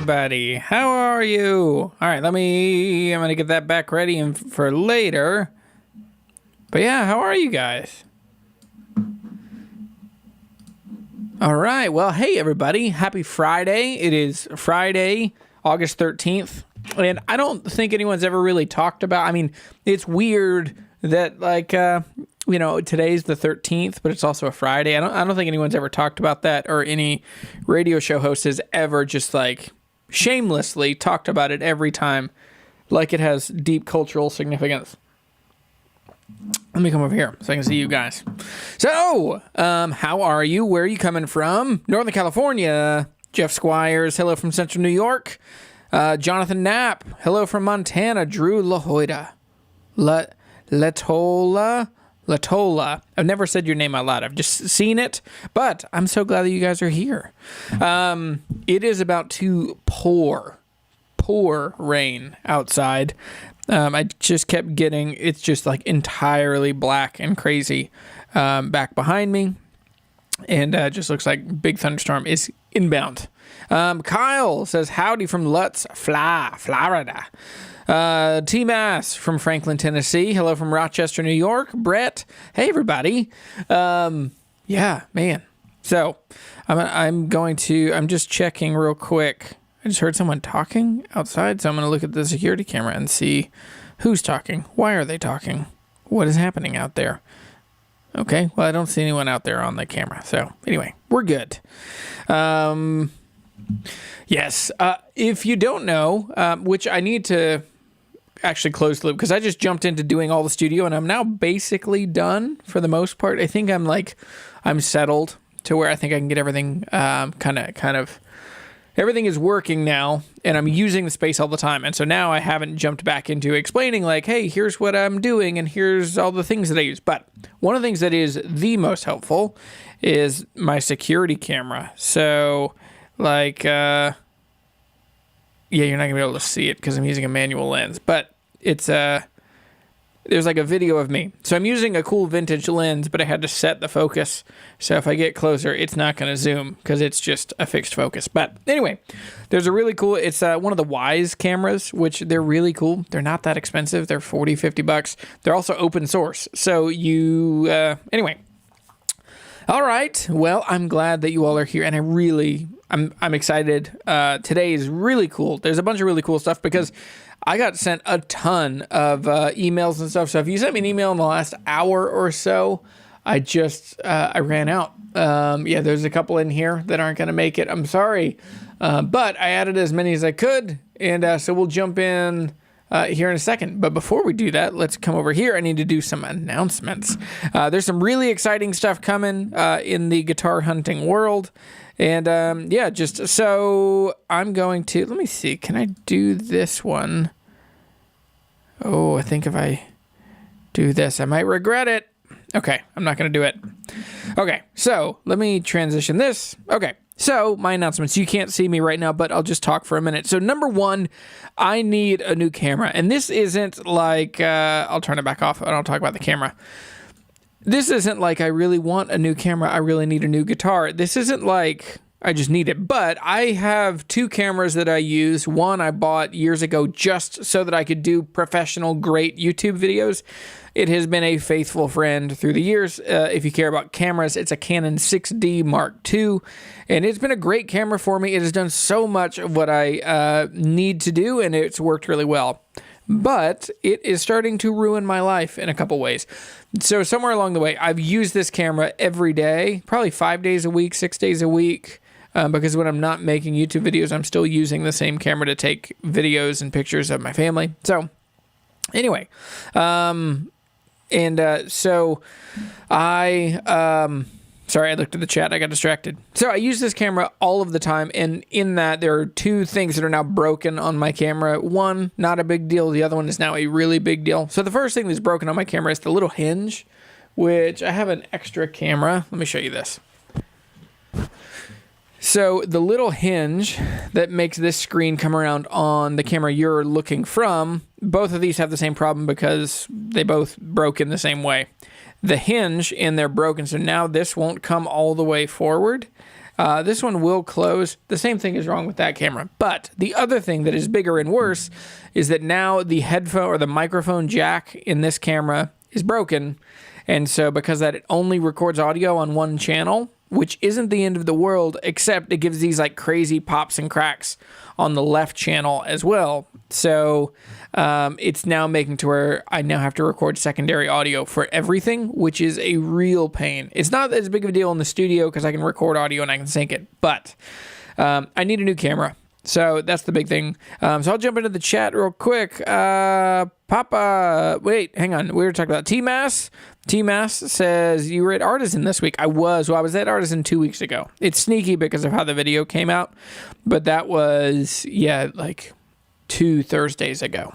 everybody. How are you? All right, I'm going to get that back ready and for later. But yeah, how are you guys? All right, well, hey, everybody. Happy Friday. It is Friday, August 13th. And I don't think anyone's ever really talked about, I mean, it's weird that, like, you know, today's the 13th, but it's also a Friday. I don't think anyone's ever talked about that, or any radio show host has ever just, like, shamelessly talked about it every time, like it has deep cultural significance. Let me come over here so I can see you guys. So, how are you? Where are you coming from? Northern California. Jeff Squires, hello from Central New York. Jonathan Knapp, hello from Montana. Drew LaHoyda. Latola. I've never said your name out loud. I've just seen it, but I'm so glad that you guys are here. It is about to pour rain outside. I just kept getting, it's just like entirely black and crazy back behind me. And just looks like big thunderstorm is inbound. Kyle says, howdy from Lutz, Florida. T-Mass from Franklin, Tennessee. Hello from Rochester, New York. Brett, hey, everybody. Yeah, man. So I'm just checking real quick. I just heard someone talking outside, so I'm going to look at the security camera and see who's talking. Why are they talking? What is happening out there? Okay, well, I don't see anyone out there on the camera. So anyway, we're good. Yes, if you don't know, which I need to actually close the loop, because I just jumped into doing all the studio, and I'm now basically done for the most part. I think I'm settled to where I think I can get everything kind of everything is working now, and I'm using the space all the time. And so now I haven't jumped back into explaining, like, hey, here's what I'm doing, and here's all the things that I use. But one of the things that is the most helpful is my security camera. So, like, yeah, you're not going to be able to see it because I'm using a manual lens. But it's there's like a video of me. So I'm using a cool vintage lens, but I had to set the focus. So if I get closer, it's not going to zoom because it's just a fixed focus. But anyway, there's a really cool, it's one of the Wise cameras, which they're really cool. They're not that expensive. They're $40-$50. They're also open source. So anyway. All right. Well, I'm glad that you all are here, and I'm excited. Today is really cool. There's a bunch of really cool stuff because I got sent a ton of emails and stuff. So if you sent me an email in the last hour or so, I ran out. Yeah, there's a couple in here that aren't going to make it. I'm sorry. But I added as many as I could. And so we'll jump in here in a second. But before we do that, let's come over here. I need to do some announcements. There's some really exciting stuff coming in the guitar hunting world. And yeah, just so I'm going to, let me see, can I do this one? Oh, I think if I do this, I might regret it. Okay, I'm not going to do it. Okay, so let me transition this. Okay, so my announcements. You can't see me right now, but I'll just talk for a minute. So number one, I need a new camera. And this isn't like, I'll turn it back off and I'll talk about the camera. This isn't like I really want a new camera. I really need a new guitar. This isn't like I just need it. But I have two cameras that I use. One I bought years ago just so that I could do professional, great YouTube videos. It has been a faithful friend through the years. If you care about cameras, it's a Canon 6D Mark II. And it's been a great camera for me. It has done so much of what I need to do, and it's worked really well. But it is starting to ruin my life in a couple ways. So somewhere along the way, I've used this camera every day, probably 5 days a week, 6 days a week, because when I'm not making YouTube videos, I'm still using the same camera to take videos and pictures of my family. So anyway, so sorry, I looked at the chat. I got distracted. So I use this camera all of the time, and in that, there are two things that are now broken on my camera. One, not a big deal. The other one is now a really big deal. So the first thing that's broken on my camera is the little hinge, which I have an extra camera. Let me show you this. So the little hinge that makes this screen come around on the camera you're looking from, both of these have the same problem because they both broke in the same way. The hinge in there broken, so now this won't come all the way forward. This one will close. The same thing is wrong with that camera. But the other thing that is bigger and worse is that now the headphone or the microphone jack in this camera is broken. And so because that it only records audio on one channel, which isn't the end of the world, except it gives these like crazy pops and cracks on the left channel as well. So it's now making to where I now have to record secondary audio for everything, which is a real pain. It's not as big of a deal in the studio because I can record audio and I can sync it, but I need a new camera. So that's the big thing. So I'll jump into the chat real quick. Papa, wait, hang on. We were talking about T-Mass. T-Mass says, you were at Artisan this week. I was. Well, I was at Artisan 2 weeks ago. It's sneaky because of how the video came out. But that was, like 2 Thursdays ago.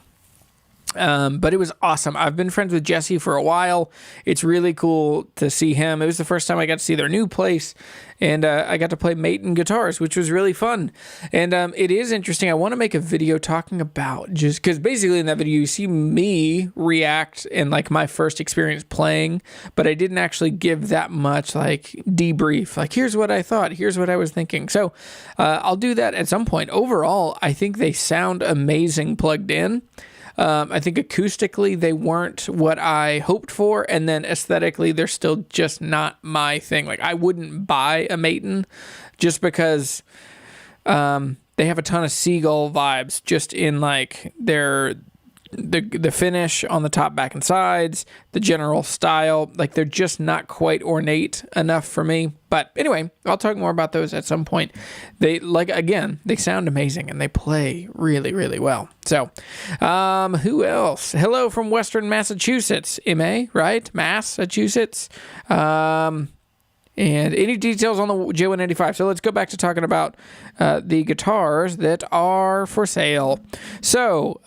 But it was awesome. I've been friends with Jesse for a while. It's really cool to see him. It was the first time I got to see their new place, and I got to play Maton guitars, which was really fun. And it is interesting. I want to make a video talking about just because basically in that video you see me react and like my first experience playing, but I didn't actually give that much like debrief. Like, here's what I thought. Here's what I was thinking. So I'll do that at some point. Overall, I think they sound amazing plugged in. I think acoustically they weren't what I hoped for, and then aesthetically they're still just not my thing. Like, I wouldn't buy a Maton just because they have a ton of Seagull vibes just in like the finish on the top, back, and sides, the general style. Like, they're just not quite ornate enough for me. But anyway, I'll talk more about those at some point. They, like, again, they sound amazing and they play really, really well. So, who else? Hello from Western Massachusetts. MA, right? Massachusetts. And any details on the J185? So let's go back to talking about the guitars that are for sale. So,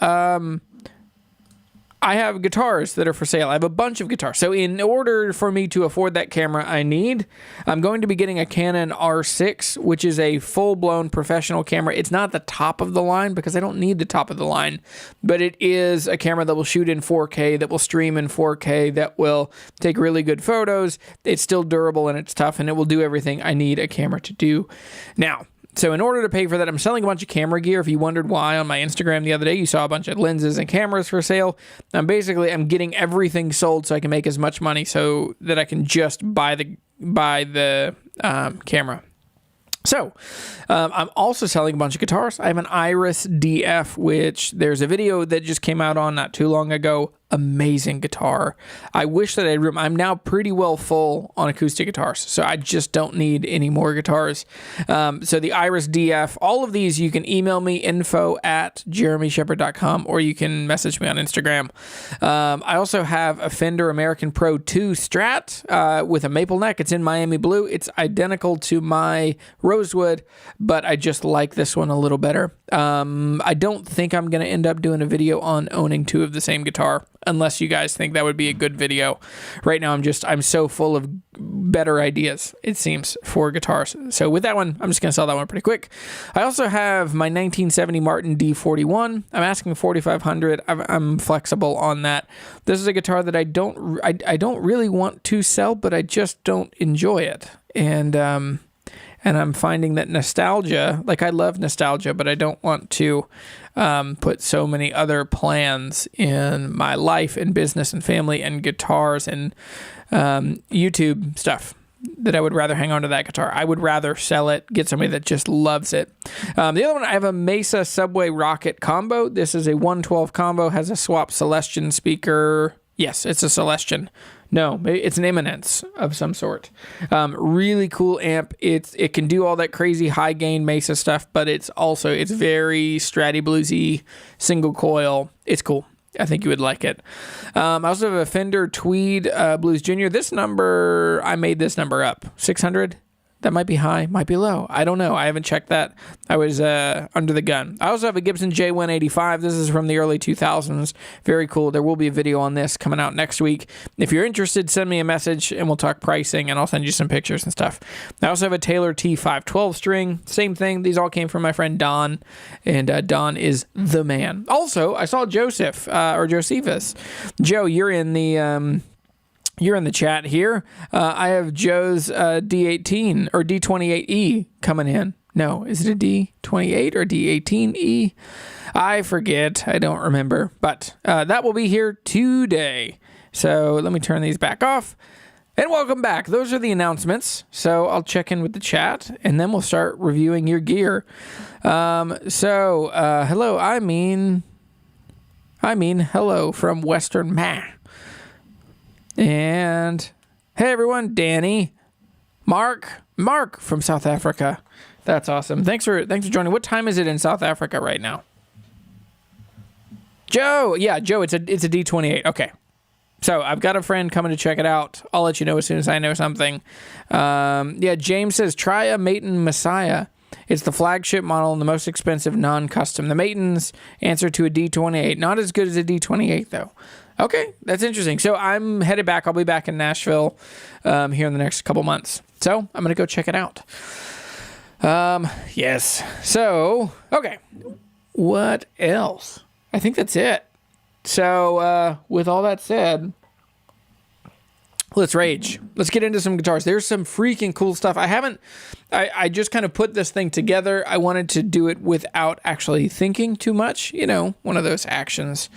I have guitars that are for sale. I have a bunch of guitars. So in order for me to afford that camera I'm going to be getting a Canon R6, which is a full-blown professional camera. It's not the top of the line because I don't need the top of the line, but it is a camera that will shoot in 4K, that will stream in 4K, that will take really good photos. It's still durable and it's tough, and it will do everything I need a camera to do. Now, so in order to pay for that, I'm selling a bunch of camera gear. If you wondered why, on my Instagram the other day, you saw a bunch of lenses and cameras for sale. I'm getting everything sold so I can make as much money so that I can just buy the camera. So, I'm also selling a bunch of guitars. I have an Iris DF, which there's a video that just came out on not too long ago. Amazing guitar. I wish that I had room. I'm now pretty well full on acoustic guitars, so I just don't need any more guitars. So the Iris DF, all of these, you can email me, info@jeremysheppard.com, or you can message me on Instagram. I also have a Fender American Pro 2 Strat with a maple neck. It's in Miami blue. It's identical to my Rosewood, but I just like this one a little better. I don't think I'm going to end up doing a video on owning two of the same guitar, unless you guys think that would be a good video. Right now, I'm so full of better ideas, it seems, for guitars. So with that one, I'm just going to sell that one pretty quick. I also have my 1970 Martin D41. I'm asking $4,500. I'm flexible on that. This is a guitar that I don't really want to sell, but I just don't enjoy it. And I'm finding that nostalgia, like, I love nostalgia, but I don't want to put so many other plans in my life and business and family and guitars and YouTube stuff that I would rather hang on to that guitar. I would rather sell it, get somebody that just loves it. The other one, I have a Mesa Subway Rocket combo. This is a 112 combo, has a swap Celestion speaker. Yes, it's a Celestion. No, it's an Eminence of some sort. Really cool amp. It can do all that crazy high gain Mesa stuff, but it's very Stratty bluesy, single coil. It's cool. I think you would like it. I also have a Fender Tweed Blues Junior. I made this number up. 600. That might be high, might be low. I don't know. I haven't checked that. I was under the gun. I also have a Gibson J185. This is from the early 2000s. Very cool. There will be a video on this coming out next week. If you're interested, send me a message and we'll talk pricing, and I'll send you some pictures and stuff. I also have a Taylor T512 string. Same thing. These all came from my friend Don, and Don is the man. Also, I saw Josephus. Joe, you're in the you're in the chat here. I have Joe's D18 or D28E coming in. No, is it a D28 or D18E? I forget. I don't remember. But that will be here today. So let me turn these back off. And welcome back. Those are the announcements. So I'll check in with the chat, and then we'll start reviewing your gear. Hello. I mean, hello from Western Ma. And hey, everyone. Danny, Mark from South Africa. That's awesome. Thanks for joining. What time is it in South Africa right now? Joe, it's a D28. Okay. So I've got a friend coming to check it out. I'll let you know as soon as I know something. James says, try a Maton Messiah. It's the flagship model and the most expensive non-custom. The Maton's answer to a D28. Not as good as a D28, though. Okay, that's interesting. So I'm headed back. I'll be back in Nashville here in the next couple months. So I'm going to go check it out. Yes. So, okay. What else? I think that's it. So, with all that said, let's rage. Let's get into some guitars. There's some freaking cool stuff. I just kind of put this thing together. I wanted to do it without actually thinking too much, one of those actions.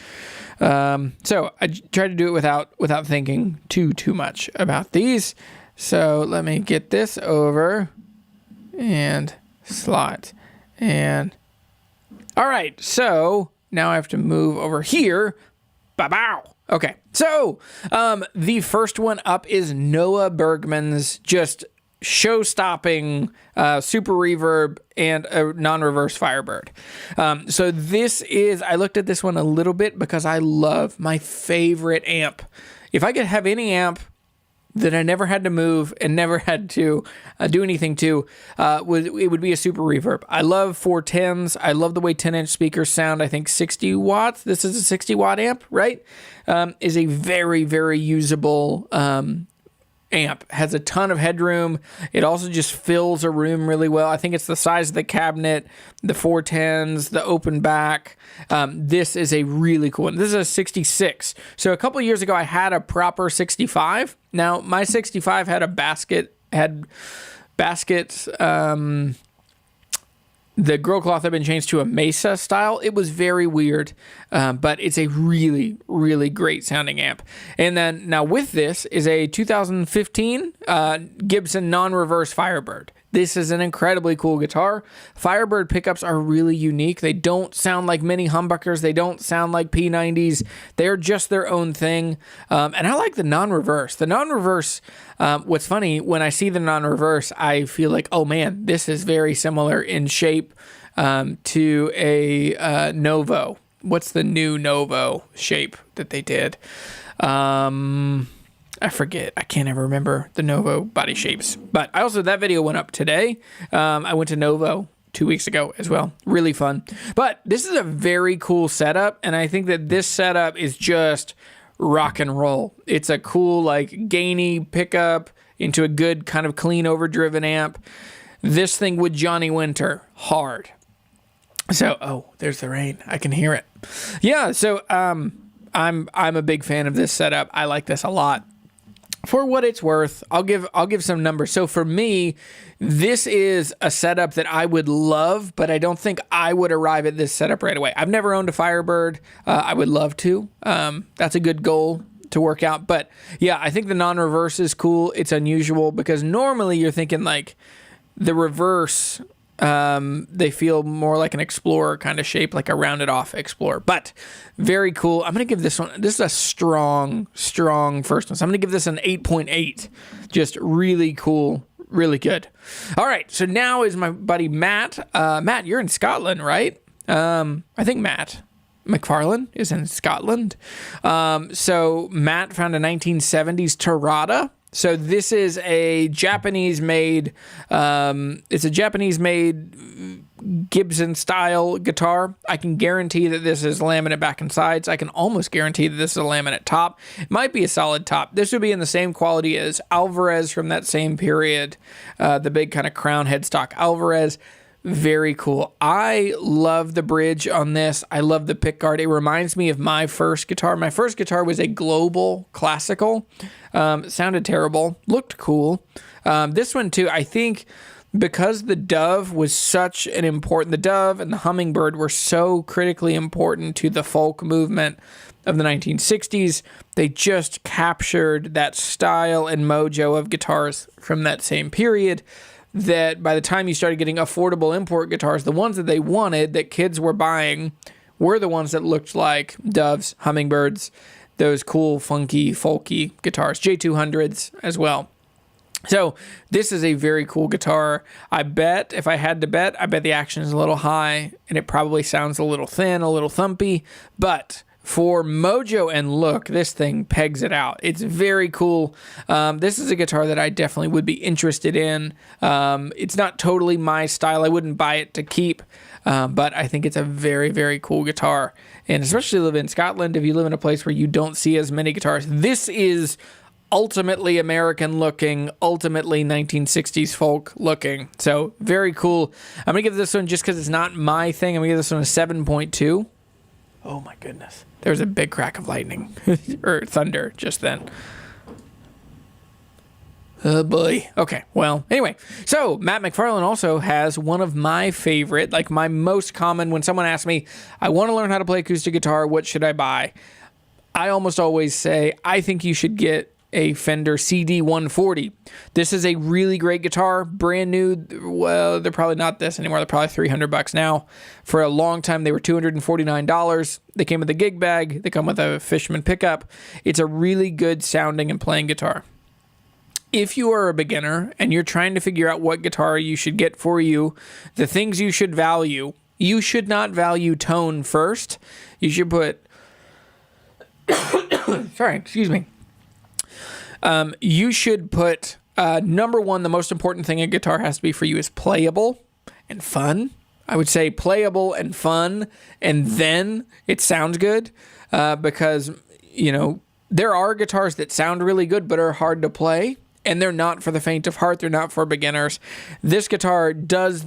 So I tried to do it without thinking too much about these. So let me get this over and slot. And all right, so now I have to move over here. Ba-bow. Okay, so the first one up is Noah Bergman's just show-stopping super reverb and a non-reverse Firebird. So this is, I looked at this one a little bit because I love my favorite amp. If I could have any amp that I never had to move and never had to do anything to, it would be a super reverb. I love 410s. I love the way 10-inch speakers sound. I think 60 watts. This is a 60-watt amp, right? Is a very, very usable amp. Has a ton of headroom. It also just fills a room really well. I think it's the size of the cabinet, the 410s, the open back. This is a really cool one. This is a 66. So a couple of years ago, I had a proper 65. Now, my 65 had a basket, the grill cloth had been changed to a Mesa style. It was very weird, but it's a really, really great sounding amp. And then now with this is a 2015 Gibson non-reverse Firebird. This is an incredibly cool guitar. Firebird pickups are really unique. They don't sound like mini humbuckers. They don't sound like P90s. They're just their own thing. And I like the non-reverse. The non-reverse, what's funny, when I see the non-reverse, I feel like, oh man, this is very similar in shape to a Novo. What's the new Novo shape that they did? I forget. I can't ever remember the Novo body shapes. But that video went up today. I went to Novo 2 weeks ago as well. Really fun. But this is a very cool setup, and I think that this setup is just rock and roll. It's a cool, gainy pickup into a good kind of clean overdriven amp. This thing would Johnny Winter hard. So, there's the rain. I can hear it. Yeah, so I'm a big fan of this setup. I like this a lot. For what it's worth, I'll give some numbers. So for me, this is a setup that I would love, but I don't think I would arrive at this setup right away. I've never owned a Firebird. I would love to. That's a good goal to work out. But yeah, I think the non-reverse is cool. It's unusual because normally you're thinking the reverse, they feel more like an Explorer kind of shape, like a rounded off Explorer, but very cool. I'm going to give this one, this is a strong first one. So I'm going to give this an 8.8, just really cool, really good. All right. So now is my buddy, Matt. Matt, you're in Scotland, right? I think Matt McFarlane is in Scotland. So Matt found a 1970s Terrata. So this is a Japanese-made, Gibson-style guitar. I can guarantee that this is laminate back and sides. I can almost guarantee that this is a laminate top. It might be a solid top. This would be in the same quality as Alvarez from that same period, the big kind of crown headstock Alvarez. very cool. I love the bridge on this. I love the pickguard. It reminds me of my first guitar. My first guitar was a Global Classical. Sounded terrible. Looked cool. This one too, I think because the dove was such an important, the dove and the hummingbird were so critically important to the folk movement of the 1960s, they just captured that style and mojo of guitars from that same period, that by the time you started getting affordable import guitars, the ones that they wanted, that kids were buying, were the ones that looked like doves, hummingbirds, those cool, funky, folky guitars, J200s as well. So this is a very cool guitar. I bet, if I had to bet, I bet the action is a little high, and it probably sounds a little thin, a little thumpy, but for mojo and look, this thing pegs it out. It's very cool. This is a guitar that I definitely would be interested in. It's not totally my style. I wouldn't buy it to keep, but I think it's a very, very cool guitar. And especially live in Scotland, if you live in a place where you don't see as many guitars, this is ultimately American looking, ultimately 1960s folk looking. So very cool. I'm going to give this one, just because it's not my thing, I'm going to give this one a 7.2. Oh my goodness. There's a big crack of lightning or thunder just then. Oh boy. Okay. Well, anyway. So Matt McFarlane also has one of my favorite, like my most common, when someone asks me, I want to learn how to play acoustic guitar, what should I buy? I almost always say, I think you should get a Fender CD140. This is a really great guitar, brand new. Well, they're probably not this anymore. They're probably $300 now. For a long time, they were $249. They came with a gig bag. They come with a Fishman pickup. It's a really good sounding and playing guitar. If you are a beginner and you're trying to figure out what guitar you should get for you, the things you should value, you should not value tone first. You should put, sorry, excuse me. You should put, number one, the most important thing a guitar has to be for you is playable and fun. I would say playable and fun, and then it sounds good, because, you know, there are guitars that sound really good but are hard to play, and they're not for the faint of heart. They're not for beginners. This guitar does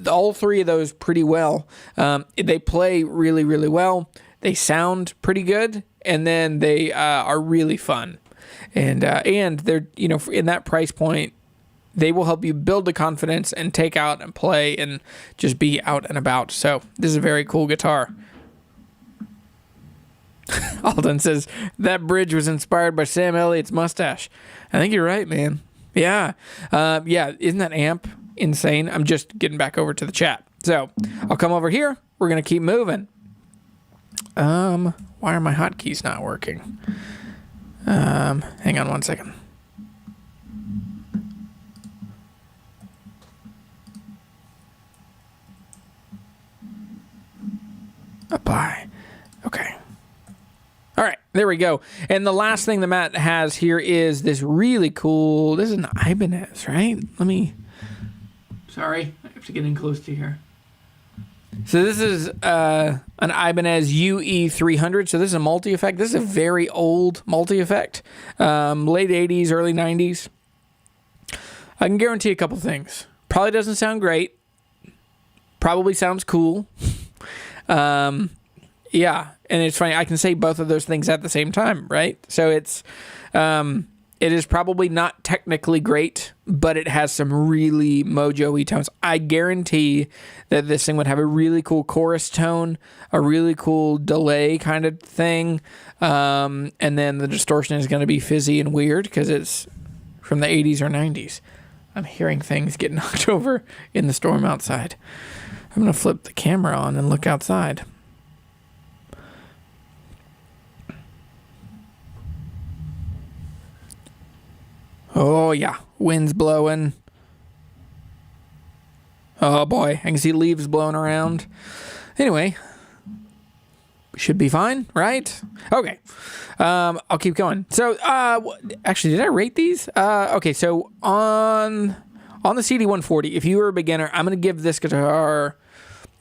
all three of those pretty well. They play really, really well. They sound pretty good, and then they are really fun. And they're, you know, in that price point, they will help you build the confidence and take out and play and just be out and about. So this is a very cool guitar. Alden says, that bridge was inspired by Sam Elliott's mustache. I think you're right, man. Yeah. Yeah, isn't that amp insane? I'm just getting back over to the chat. So I'll come over here. We're going to keep moving. Why are my hotkeys not working? Hang on one second. Apply. Okay. All right, there we go. And the last thing that Matt has here is this really cool, this is an Ibanez, right? Sorry, I have to get in close to here. So this is an Ibanez UE300. So this is a multi-effect. This is a very old multi-effect. Late 80s, early 90s. I can guarantee a couple things. Probably doesn't sound great. Probably sounds cool. Yeah, and it's funny. I can say both of those things at the same time, right? So it is probably not technically great, but it has some really mojo-y tones. I guarantee that this thing would have a really cool chorus tone, a really cool delay kind of thing, and then the distortion is going to be fizzy and weird because it's from the 80s or 90s. I'm hearing things get knocked over in the storm outside. I'm going to flip the camera on and look outside. Oh, yeah. Wind's blowing. Oh, boy. I can see leaves blowing around. Anyway. Should be fine, right? Okay. I'll keep going. So, actually, did I rate these? Okay, so on the CD140, if you were a beginner, I'm going to give this guitar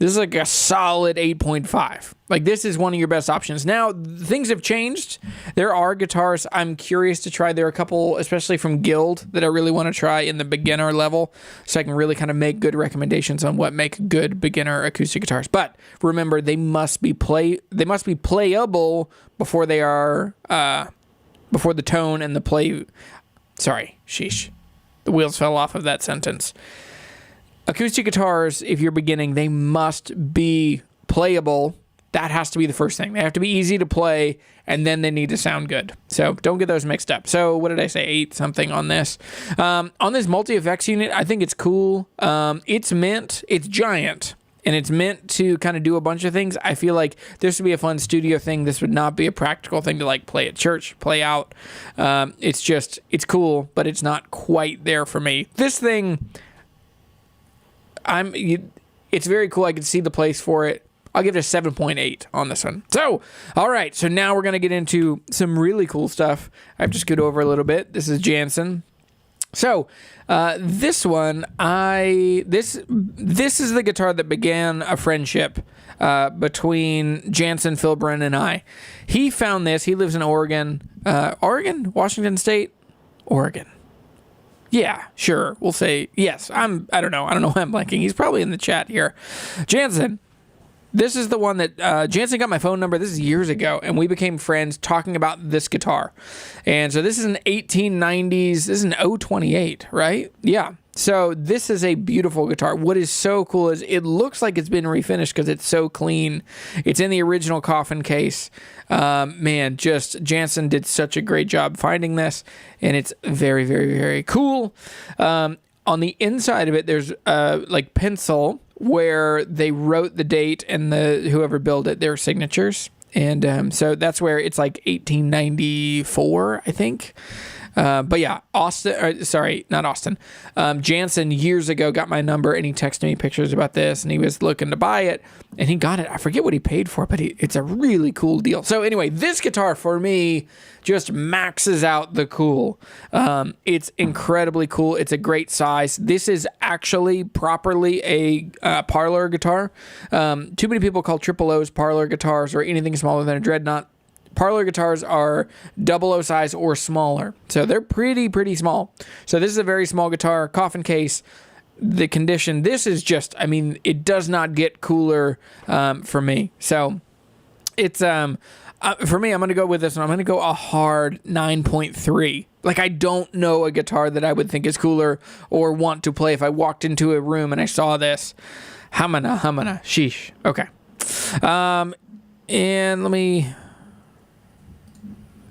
This is like a solid 8.5. Like, this is one of your best options. Now, things have changed. There are guitars I'm curious to try. There are a couple, especially from Guild, that I really want to try in the beginner level, so I can really kind of make good recommendations on what make good beginner acoustic guitars. But remember, they must be playable before they are before the tone and the play. Sorry, sheesh. The wheels fell off of that sentence. Acoustic guitars, if you're beginning, they must be playable. That has to be the first thing. They have to be easy to play, and then they need to sound good. So don't get those mixed up. So what did I say? 8 something on this. On this multi-effects unit, I think it's cool. It's giant, and it's meant to kind of do a bunch of things. I feel like this would be a fun studio thing. This would not be a practical thing to like play at church, play out. It's cool, but it's not quite there for me. This thing, it's very cool. I can see the place for it. I'll give it a 7.8 on this one. So, all right. So now we're going to get into some really cool stuff. I've just scooted over a little bit. This is Jansen. So, this one, this is the guitar that began a friendship between Jansen Philbin and I. He found this. He lives in Oregon. Washington State? Oregon. Yeah, sure. We'll say yes. I don't know why I'm blanking. He's probably in the chat here. Jansen. This is the one that Jansen got my phone number. This is years ago, and we became friends talking about this guitar. And so this is an 1890s. This is an 028, right? Yeah. So this is a beautiful guitar. What is so cool is it looks like it's been refinished because it's so clean. It's in the original coffin case. Man, just Jansen did such a great job finding this, and it's very, very, very cool. On the inside of it, there's like pencil where they wrote the date and whoever built it, their signatures. And so that's where it's like 1894, I think. But yeah, Jansen years ago got my number, and he texted me pictures about this, and he was looking to buy it, and he got it. I forget what he paid for it, but it's a really cool deal. So anyway, this guitar for me just maxes out the cool. It's incredibly cool. It's a great size. This is actually properly a parlor guitar. Too many people call triple O's parlor guitars or anything smaller than a dreadnought. Parlor guitars are 00 size or smaller. So they're pretty small. So this is a very small guitar, coffin case. The condition, this is just, it does not get cooler for me. So it's, for me, I'm going to go with this one. I'm going to go a hard 9.3. Like, I don't know a guitar that I would think is cooler or want to play if I walked into a room and I saw this. Hamana. Sheesh. Okay. And let me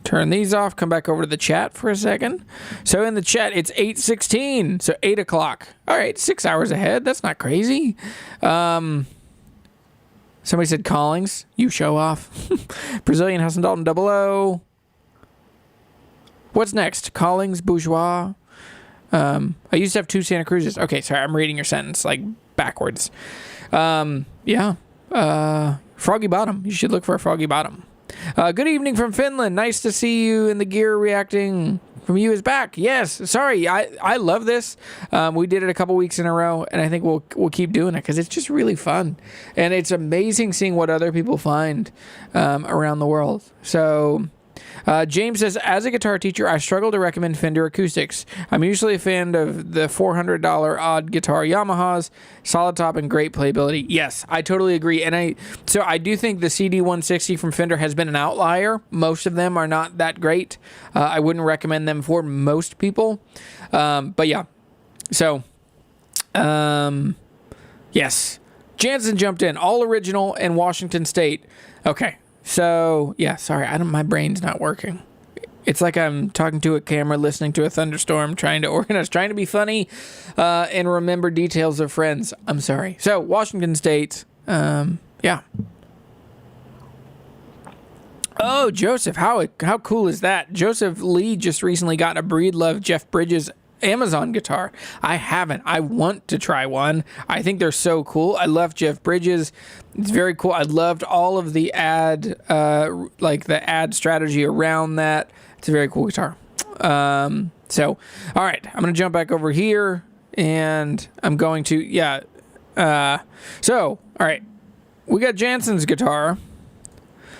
turn these off, come back over to the chat for a second. So in the chat, it's 8:16, so 8 o'clock. All right, 6 hours ahead. That's not crazy. Somebody said Collings. You show off. Brazilian Hassan Dalton 00. What's next? Collings, Bourgeois. I used to have 2 Santa Cruzes. Okay, sorry, I'm reading your sentence like backwards. Yeah. Froggy Bottom. You should look for a Froggy Bottom. Good evening from Finland. Nice to see you, and the gear reacting from you is back. Yes, sorry, I love this. We did it a couple weeks in a row, and I think we'll keep doing it because it's just really fun, and it's amazing seeing what other people find around the world. So James says, as a guitar teacher, I struggle to recommend Fender acoustics. I'm usually a fan of the $400 odd guitar Yamahas, solid top and great playability. Yes, I totally agree. And I do think the CD160 from Fender has been an outlier. Most of them are not that great. I wouldn't recommend them for most people. But yeah. So, yes. Jansen jumped in. All original and Washington State. Okay. So, yeah, sorry, my brain's not working. It's like I'm talking to a camera, listening to a thunderstorm, trying to organize, trying to be funny, and remember details of Friends. I'm sorry. So, Washington State, yeah. Oh, Joseph, how cool is that? Joseph Lee just recently got a Breedlove Jeff Bridges Amazon guitar. I haven't. I want to try one. I think they're so cool. I love Jeff Bridges. It's very cool. I loved all of the ad strategy around that. It's a very cool guitar. So, all right. I'm going to jump back over here, and I'm going to, So, all right. We got Jansen's guitar.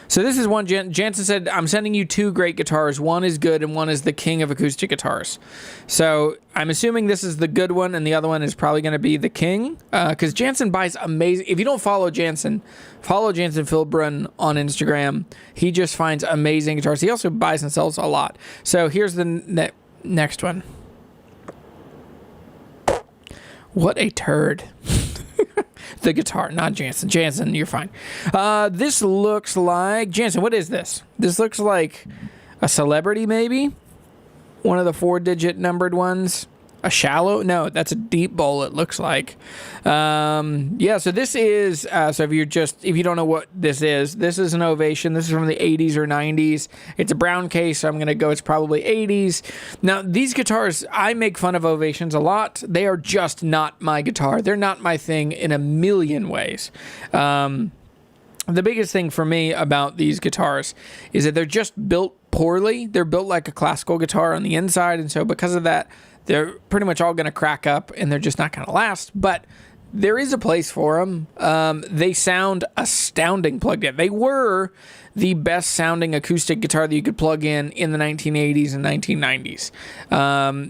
So this is one, Jansen said, I'm sending you 2 great guitars. One is good and one is the king of acoustic guitars. So I'm assuming this is the good one and the other one is probably going to be the king. Because Jansen buys amazing... If you don't follow Jansen, follow Jansen Philbin on Instagram. He just finds amazing guitars. He also buys and sells a lot. So here's the next one. What a turd. The guitar, not Jansen. Jansen, you're fine. This looks like... Jansen, what is this? This looks like a Celebrity, maybe? One of the 4-digit numbered ones. A Shallow? No, that's a Deep Bowl, it looks like. Yeah, so this is... so if you don't know what this is an Ovation. This is from the 80s or 90s. It's a brown case, so I'm going to go it's probably 80s. Now, these guitars, I make fun of Ovations a lot. They are just not my guitar. They're not my thing in a million ways. The biggest thing for me about these guitars is that they're just built poorly. They're built like a classical guitar on the inside, and so because of that, they're pretty much all going to crack up, and they're just not going to last. But there is a place for them. They sound astounding plugged in. They were the best sounding acoustic guitar that you could plug in the 1980s and 1990s.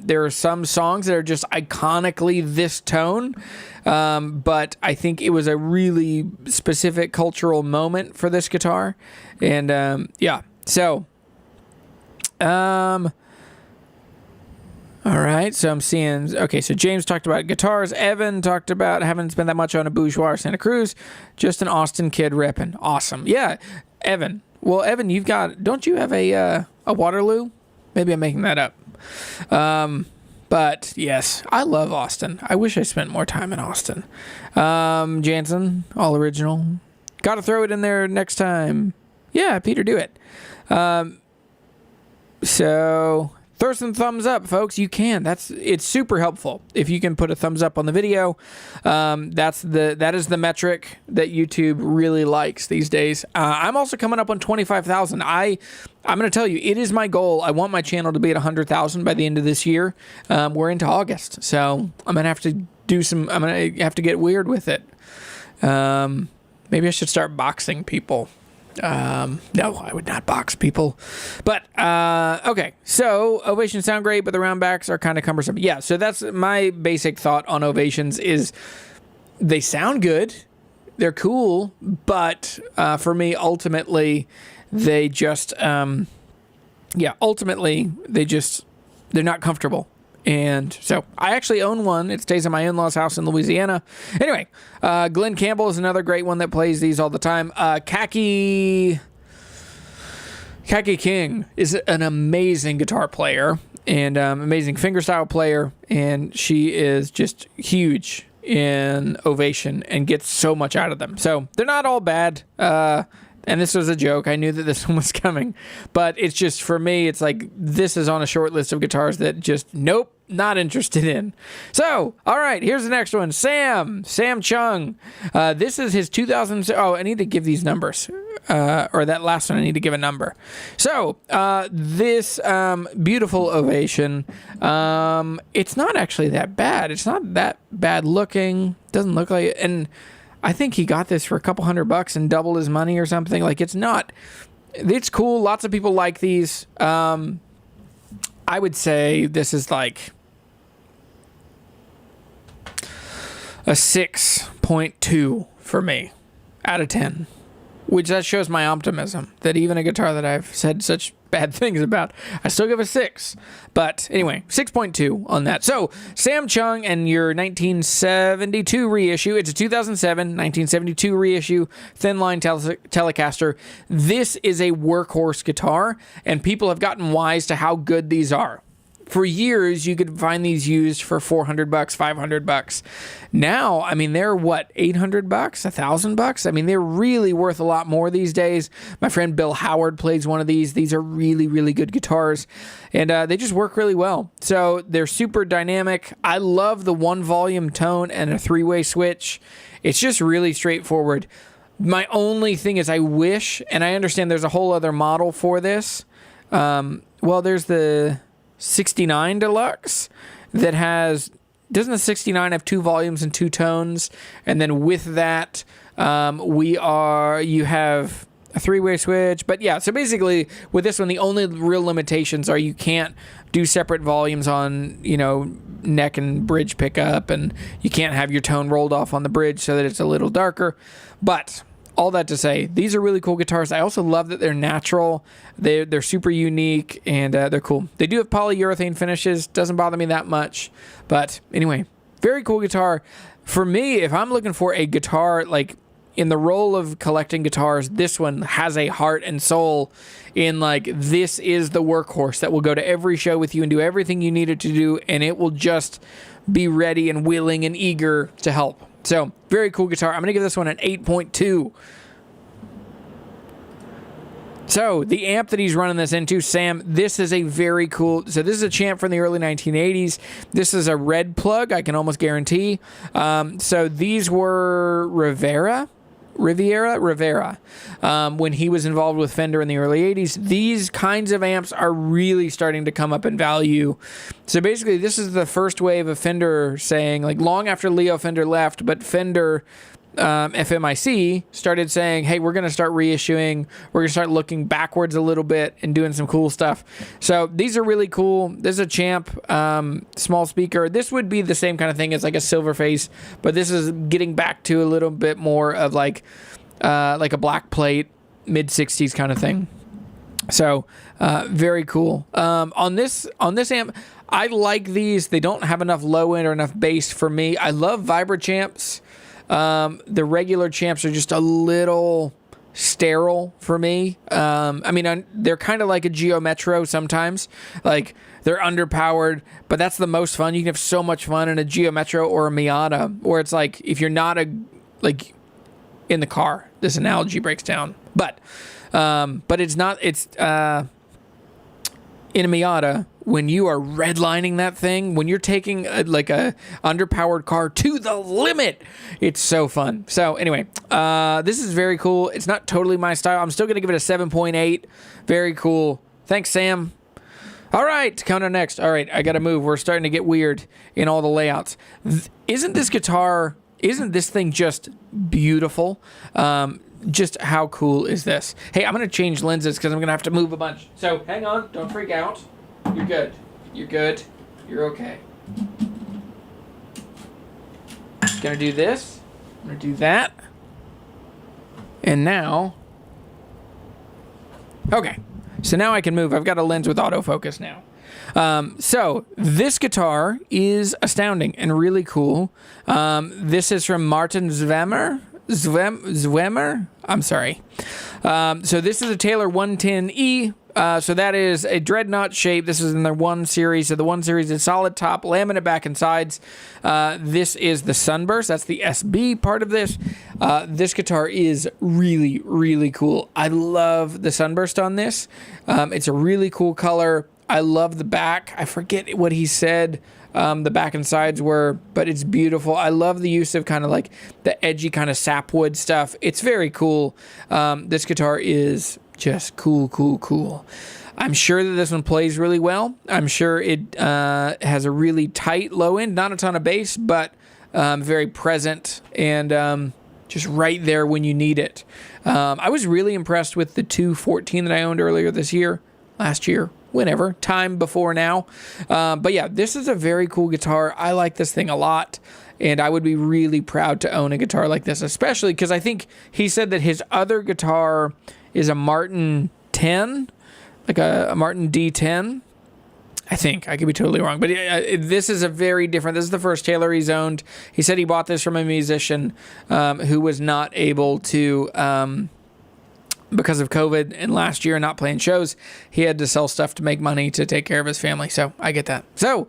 There are some songs that are just iconically this tone, but I think it was a really specific cultural moment for this guitar. And yeah, so... all right, so I'm seeing... Okay, so James talked about guitars. Evan talked about haven't spent that much on a Bourgeois Santa Cruz. Just an Austin kid ripping. Awesome. Yeah, Evan. Well, Evan, you've got... Don't you have a Waterloo? Maybe I'm making that up. But, yes, I love Austin. I wish I spent more time in Austin. Jansen, all original. Got to throw it in there next time. Yeah, Peter, do it. So... Throw some thumbs up, folks. You can. It's super helpful if you can put a thumbs up on the video. That is the metric that YouTube really likes these days. I'm also coming up on 25,000. I'm going to tell you, it is my goal. I want my channel to be at 100,000 by the end of this year. We're into August, so I'm going to have to do some. I'm going to have to get weird with it. Maybe I should start boxing people. No, I would not box people. But, okay. So, Ovations sound great, but the round backs are kind of cumbersome. Yeah, so that's my basic thought on Ovations is they sound good. They're cool. But, for me, ultimately, they just, they're not comfortable. And so I actually own one. It stays in my in-laws' house in Louisiana. Anyway, Glenn Campbell is another great one that plays these all the time. Khaki King is an amazing guitar player and amazing fingerstyle player. And she is just huge in Ovation and gets so much out of them. So they're not all bad. And this was a joke. I knew that this one was coming. But it's just, for me, it's like, this is on a short list of guitars that just, nope, not interested in. So, all right, here's the next one. Sam Chung. This is his 2000... Oh, I need to give these numbers. Or that last one, I need to give a number. So, this beautiful Ovation, it's not actually that bad. It's not that bad looking. Doesn't look like it. And... I think he got this for a couple $100 and doubled his money or something. Like, it's cool. Lots of people like these. I would say this is like a 6.2 for me out of 10, which that shows my optimism that even a guitar that I've said such bad things about, I still give a 6. But anyway, 6.2 on that. So, Sam Chung and your 1972 reissue. It's a 2007, 1972 reissue, thin line Telecaster. This is a workhorse guitar, and people have gotten wise to how good these are. For years, you could find these used for $400, $500. Now, I mean, they're what, $800, $1,000? I mean, they're really worth a lot more these days. My friend Bill Howard plays one of these. These are really, really good guitars, and they just work really well. So they're super dynamic. I love the 1-volume tone and a 3-way switch. It's just really straightforward. My only thing is I wish, and I understand there's a whole other model for this. Well, there's the 69 Deluxe that has doesn't the 69 have 2 volumes and 2 tones? And then with that, you have a 3-way switch. But yeah, so basically with this one, the only real limitations are you can't do separate volumes on, neck and bridge pickup, and you can't have your tone rolled off on the bridge so that it's a little darker. But all that to say, these are really cool guitars. I also love that they're natural. They're super unique, and they're cool. They do have polyurethane finishes. Doesn't bother me that much. But anyway, very cool guitar. For me, if I'm looking for a guitar, like in the role of collecting guitars, this one has a heart and soul in like, this is the workhorse that will go to every show with you and do everything you need it to do, and it will just be ready and willing and eager to help. So, very cool guitar. I'm going to give this one an 8.2. So, the amp that he's running this into, Sam, this is a very cool... So, this is a champ from the early 1980s. This is a red plug, I can almost guarantee. So, these were Rivera, when he was involved with Fender in the early 80s. These kinds of amps are really starting to come up in value. So basically, this is the first wave of Fender saying, like, long after Leo Fender left, but Fender FMIC started saying, hey, we're going to start reissuing, we're going to start looking backwards a little bit and doing some cool stuff. So these are really cool. This is a champ small speaker. This would be the same kind of thing as like a Silverface, but this is getting back to a little bit more of like a black plate, mid-60s kind of thing. So very cool. On this amp, I like these. They don't have enough low end or enough bass for me. I love Vibra champs. The regular champs are just a little sterile for me. They're kind of like a Geo Metro sometimes. Like, they're underpowered, but that's the most fun. You can have so much fun in a Geo Metro or a Miata, where it's like, if you're not in the car, this analogy breaks down. But it's not, in a Miata, when you are redlining that thing, when you're taking a underpowered car to the limit, it's so fun. So anyway, this is very cool. It's not totally my style. I'm still going to give it a 7.8. Very cool. Thanks, Sam. All right, countdown next. All right, I got to move. We're starting to get weird in all the layouts. Isn't this thing just beautiful? Just how cool is this? Hey, I'm going to change lenses because I'm going to have to move a bunch. So hang on. Don't freak out. You're good. You're good. You're okay. Gonna do this. I'm gonna do that. And now... Okay. So now I can move. I've got a lens with autofocus now. So this guitar is astounding and really cool. This is from Martin Zwemmer. I'm sorry. So this is a Taylor 110E. So that is a dreadnought shape. This is in their 1 series. So the 1 series is solid top, laminate back and sides. This is the Sunburst. That's the SB part of this. This guitar is really, really cool. I love the Sunburst on this. It's a really cool color. I love the back. I forget what he said the back and sides were, but it's beautiful. I love the use of kind of like the edgy kind of sapwood stuff. It's very cool. This guitar is just cool. I'm sure that this one plays really well. I'm sure it has a really tight low end, not a ton of bass, but very present and just right there when you need it. I was really impressed with the 214 that I owned earlier last year, whenever, time before now. But yeah, this is a very cool guitar. I like this thing a lot, and I would be really proud to own a guitar like this, especially because I think he said that his other guitar is a Martin 10, like a Martin D10. I think. I could be totally wrong. But this is this is the first Taylor he's owned. He said he bought this from a musician who was not able to... because of COVID and last year not playing shows, he had to sell stuff to make money to take care of his family. So I get that. So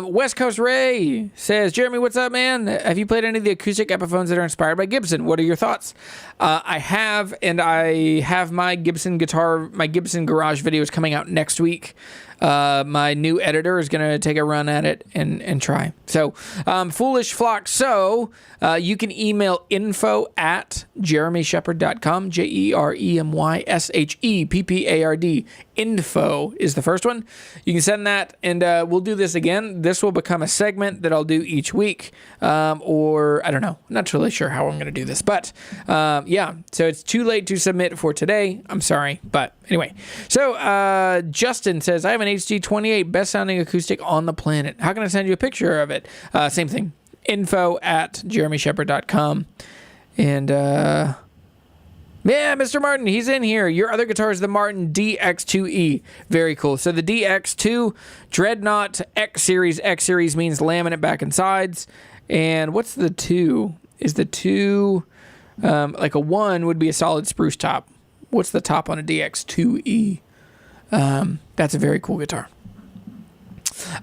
West Coast Ray says, Jeremy, what's up, man? Have you played any of the acoustic Epiphones that are inspired by Gibson? What are your thoughts? I have, and I have my Gibson Garage videos coming out next week. my new editor is going to take a run at it and try. So, Foolish Flock. So, you can email info@jeremysheppard.com, JeremySheppard. Info is the first one. You can send that, and we'll do this again. This will become a segment that I'll do each week, or I don't know. I'm not really sure how I'm going to do this, but yeah. So it's too late to submit for today. I'm sorry, but anyway. So Justin says, I have an HG28, best sounding acoustic on the planet. How can I send you a picture of it? Same thing. info@jeremysheppard.com. And yeah, Mr. Martin, he's in here. Your other guitar is the Martin DX2E. Very cool. So the DX2 Dreadnought X Series. X Series means laminate back and sides. And what's the 2? Is the 2 like a 1 would be a solid spruce top. What's the top on a DX2E? That's a very cool guitar.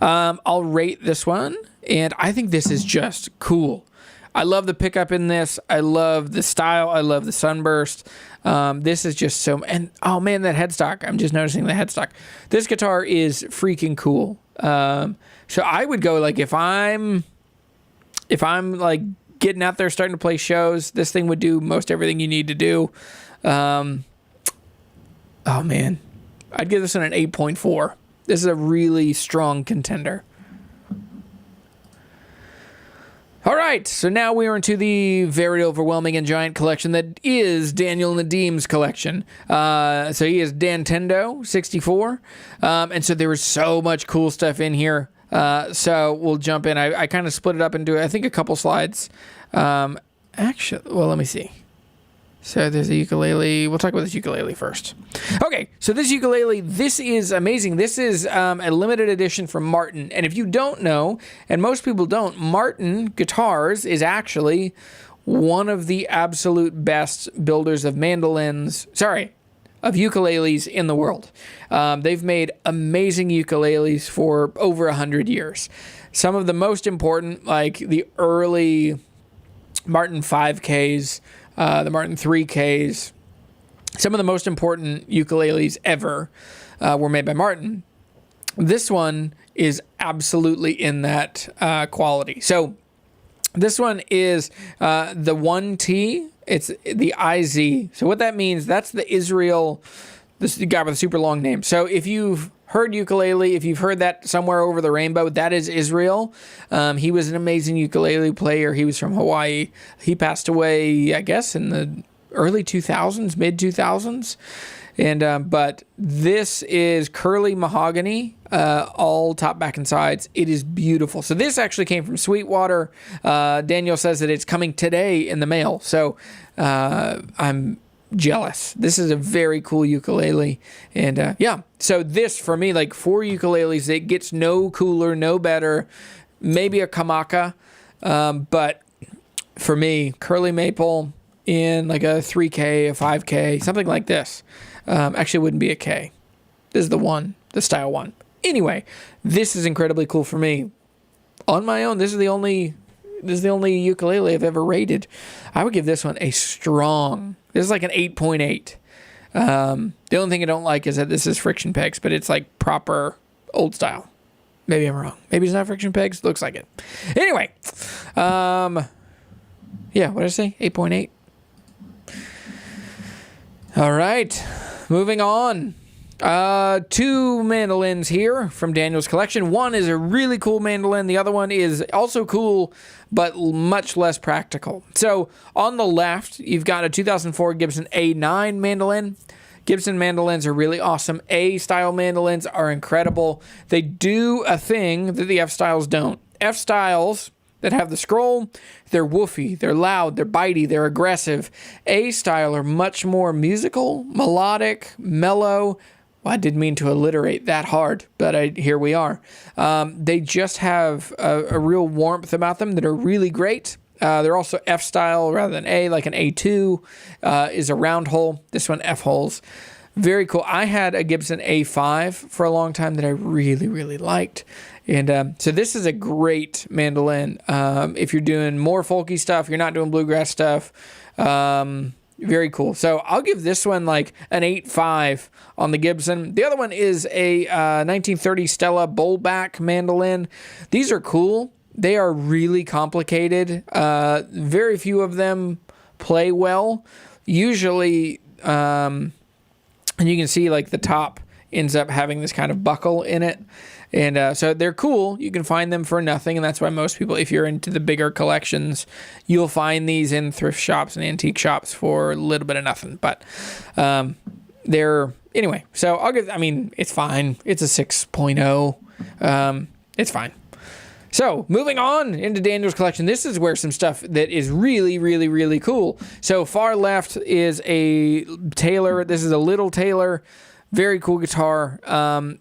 I'll rate this one, and I think this is just cool. I love the pickup in this. I love the style. I love the sunburst. This is just so... And, oh, man, that headstock. I'm just noticing the headstock. This guitar is freaking cool. So I would go, like, if I'm like, getting out there starting to play shows, this thing would do most everything you need to do. Oh, man. I'd give this one an 8.4. This is a really strong contender. All right, so now we are into the very overwhelming and giant collection that is Daniel Nadeem's collection. So he is Dantendo 64, and so there was so much cool stuff in here. So we'll jump in. I kind of split it up into, I think, a couple slides. Actually, well, let me see. So there's a ukulele. We'll talk about this ukulele first. Okay, so this ukulele, this is amazing. This is a limited edition from Martin. And if you don't know, and most people don't, Martin Guitars is actually one of the absolute best builders of mandolins, of ukuleles in the world. They've made amazing ukuleles for over 100 years. Some of the most important, like the early Martin 5Ks, the Martin 3Ks, some of the most important ukuleles ever were made by Martin. This one is absolutely in that quality. So this one is the 1T. It's the IZ. So what that means, that's the Israel, this guy with a super long name. So if you've heard ukulele, if you've heard that somewhere over the rainbow, that is Israel. He was an amazing ukulele player. He was from Hawaii. He passed away, I guess, in the early 2000s, mid 2000s. And but this is curly mahogany, all top, back, and sides. It is beautiful. So this actually came from Sweetwater. Daniel says that it's coming today in the mail. So I'm jealous. This is a very cool ukulele. And yeah, so this for me, like for ukuleles, it gets no cooler, no better. Maybe a Kamaka. But for me, curly maple in like a 3K, a 5K, something like this. Actually, it wouldn't be a K. This is the one, the style one. Anyway, this is incredibly cool for me. On my own, this is the only ukulele I've ever rated. I would give this one a strong. This is like an 8.8. The only thing I don't like is that this is friction pegs, but it's like proper old style. Maybe I'm wrong. Maybe it's not friction pegs. Looks like it. Anyway, yeah, what did I say? 8.8. All right, moving on. 2 mandolins here from Daniel's collection. One is a really cool mandolin. The other one is also cool, but much less practical. So on the left, you've got a 2004 Gibson A9 mandolin. Gibson mandolins are really awesome. A-style mandolins are incredible. They do a thing that the F-styles don't. F-styles that have the scroll, they're woofy, they're loud, they're bitey, they're aggressive. A-style are much more musical, melodic, mellow. Well, I didn't mean to alliterate that hard, but here we are. They just have a real warmth about them that are really great. They're also F-style rather than A, like an A2 is a round hole. This one, F holes. Very cool. I had a Gibson A5 for a long time that I really, really liked. And so this is a great mandolin. If you're doing more folky stuff, you're not doing bluegrass stuff, Very cool. So I'll give this one like an 8.5 on the Gibson. The other one is a 1930 Stella bowlback mandolin. These are cool. They are really complicated. Very few of them play well. Usually, and you can see like the top ends up having this kind of buckle in it. And so they're cool. You can find them for nothing. And that's why most people, if you're into the bigger collections, you'll find these in thrift shops and antique shops for a little bit of nothing. But anyway, so it's fine. It's a 6.0. It's fine. So moving on into Daniel's collection, this is where some stuff that is really, really, really cool. So far left is a Taylor. This is a little Taylor. Very cool guitar.